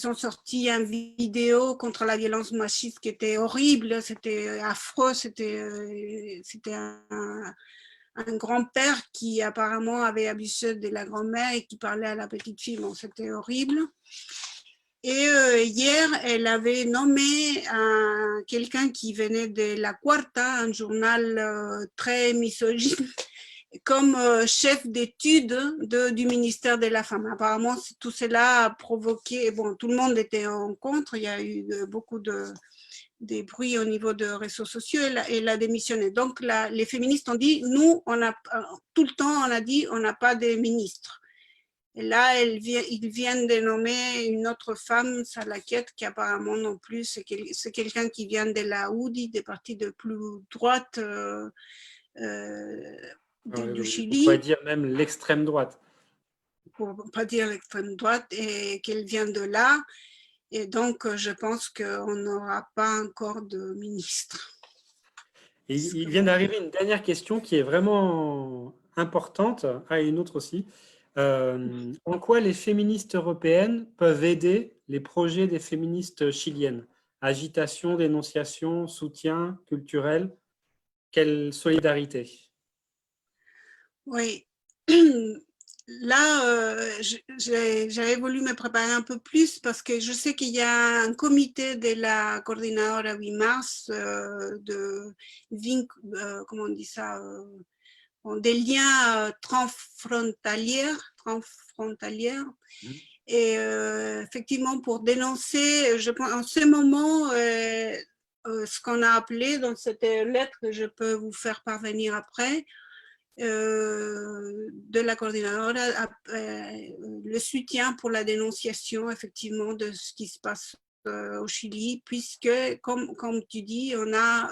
ont sorti une vidéo contre la violence machiste qui était horrible, c'était affreux, c'était un grand-père qui apparemment avait abusé de la grand-mère et qui parlait à la petite fille, bon, c'était horrible. Et hier, elle avait nommé quelqu'un qui venait de La Cuarta, un journal très misogyne, comme chef d'études du ministère de la Femme. Apparemment, tout cela a provoqué, bon, tout le monde était en contre, il y a eu beaucoup de bruit au niveau des réseaux sociaux et elle a démissionné. Donc, les féministes ont dit, nous, tout le temps, on a dit, on n'a pas de ministre. Et là, ils viennent de nommer une autre femme, Salaquette, qui apparemment non plus, c'est quelqu'un qui vient de la UDI, des partis de plus droite du Chili. On pourrait dire même l'extrême droite. Pour ne pas dire l'extrême droite, et qu'elle vient de là. Et donc, je pense qu'on n'aura pas encore de ministre. Et il vient d'arriver une dernière question qui est vraiment importante, et une autre aussi. En quoi les féministes européennes peuvent aider les projets des féministes chiliennes? Agitation, dénonciation, soutien culturel, quelle solidarité? Oui. Là, j'avais voulu me préparer un peu plus parce que je sais qu'il y a un comité de la coordinadora 8 mars comment on dit ça, des liens transfrontaliers. Et effectivement, pour dénoncer, je pense, en ce moment, ce qu'on a appelé dans cette lettre que je peux vous faire parvenir après, de la coordinadora, le soutien pour la dénonciation effectivement de ce qui se passe au Chili, puisque comme tu dis, on a,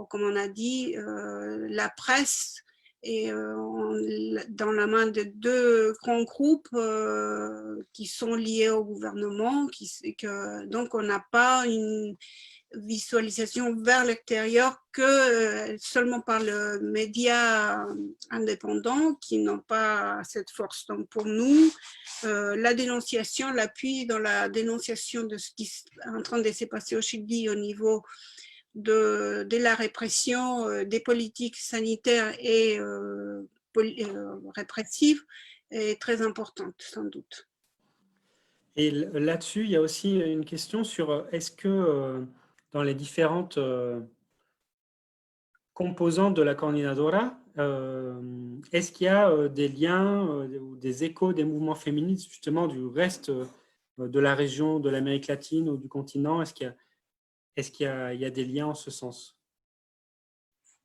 comme on a dit, la presse est dans la main de deux grands groupes qui sont liés au gouvernement, donc on n'a pas visualisation vers l'extérieur que seulement par le média indépendant qui n'ont pas cette force. Donc pour nous, la dénonciation, l'appui dans la dénonciation de ce qui est en train de se passer au Chili au niveau de la répression, des politiques sanitaires et répressives est très importante, sans doute. Et là-dessus, il y a aussi une question sur est-ce que dans les différentes composantes de la Coordinadora, est-ce qu'il y a des liens ou des échos des mouvements féministes justement du reste de la région, de l'Amérique latine ou du continent? Est-ce qu'il y a des liens en ce sens?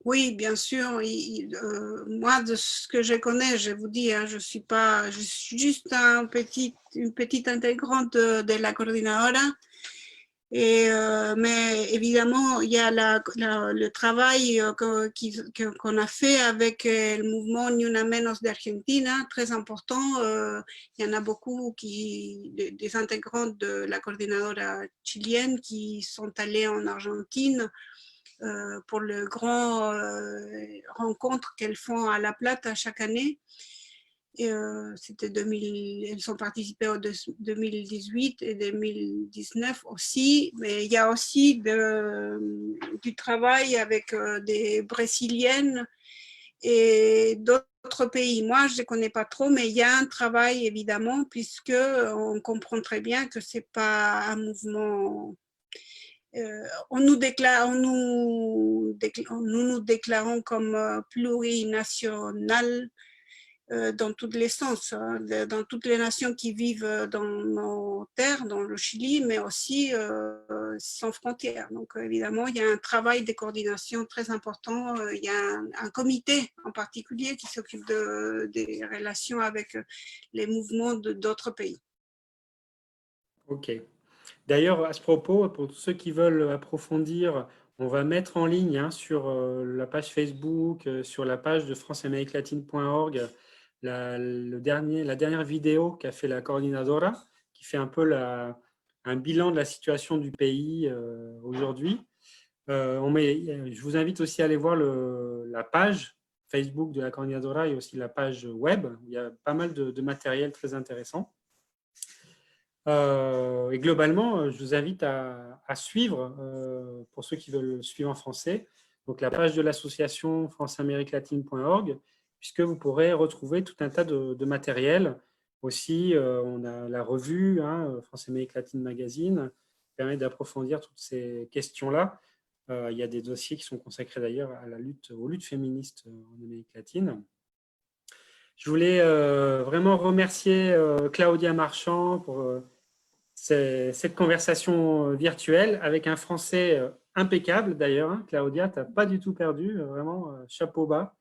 Oui, bien sûr. Moi, de ce que je connais, je vous dis, hein, je suis juste une petite intégrante de la Coordinadora. Mais évidemment, il y a le travail qu'on a fait avec le mouvement Ni Una Menos de Argentina, très important. Il y en a beaucoup des intégrants de la Coordinadora chilienne qui sont allés en Argentine pour le grand rencontre qu'elles font à La Plata chaque année. C'était 2000, elles ont participé en 2018 et 2019 aussi, mais il y a aussi du travail avec des Brésiliennes et d'autres pays. Moi, je ne connais pas trop, mais il y a un travail évidemment, puisque on comprend très bien que c'est pas un mouvement. Nous nous déclarons comme plurinational dans tous les sens, hein, dans toutes les nations qui vivent dans nos terres, dans le Chili, mais aussi sans frontières. Donc évidemment, il y a un travail de coordination très important. Il y a un comité en particulier qui s'occupe des relations avec les mouvements d'autres pays. Ok. D'ailleurs, à ce propos, pour tous ceux qui veulent approfondir, on va mettre en ligne sur la page Facebook, sur la page de franceamériquelatine.org, la dernière vidéo qu'a fait la Coordinadora, qui fait un peu un bilan de la situation du pays aujourd'hui. Je vous invite aussi à aller voir la page Facebook de la Coordinadora et aussi la page web, où il y a pas mal de matériel très intéressant. Et globalement, je vous invite à suivre, pour ceux qui veulent suivre en français, donc la page de l'association franceamériquelatine.org, puisque vous pourrez retrouver tout un tas de matériel. Aussi, on a la revue, France Amérique Latine Magazine, qui permet d'approfondir toutes ces questions-là. Il y a des dossiers qui sont consacrés d'ailleurs aux luttes féministes en Amérique latine. Je voulais vraiment remercier Claudia Marchand pour cette conversation virtuelle avec un français impeccable d'ailleurs. Claudia, tu n'as pas du tout perdu, vraiment chapeau bas,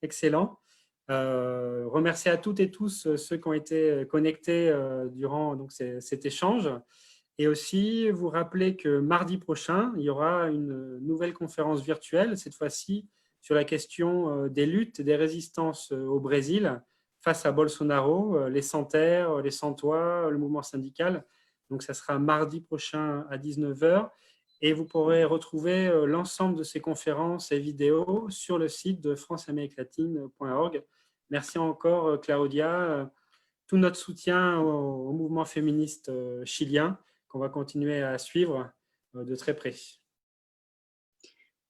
excellent. Remercier à toutes et tous ceux qui ont été connectés durant donc, cet échange. Et aussi vous rappeler que mardi prochain, il y aura une nouvelle conférence virtuelle, cette fois-ci sur la question des luttes et des résistances au Brésil face à Bolsonaro, les sans-terre, les sans-toit, le mouvement syndical. Donc, ça sera mardi prochain à 19 h. Et vous pourrez retrouver l'ensemble de ces conférences et vidéos sur le site de franceamériquelatine.org. Merci encore, Claudia. Tout notre soutien au mouvement féministe chilien qu'on va continuer à suivre de très près.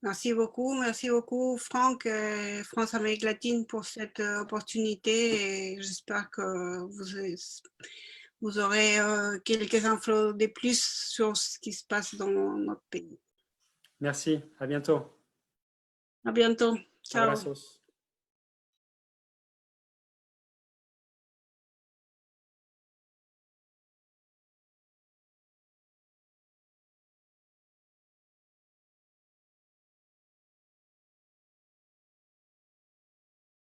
Merci beaucoup Franck et France Amérique Latine pour cette opportunité et j'espère que vous aurez quelques infos de plus sur ce qui se passe dans notre pays. Merci, à bientôt. À bientôt. Ciao. Abrazos.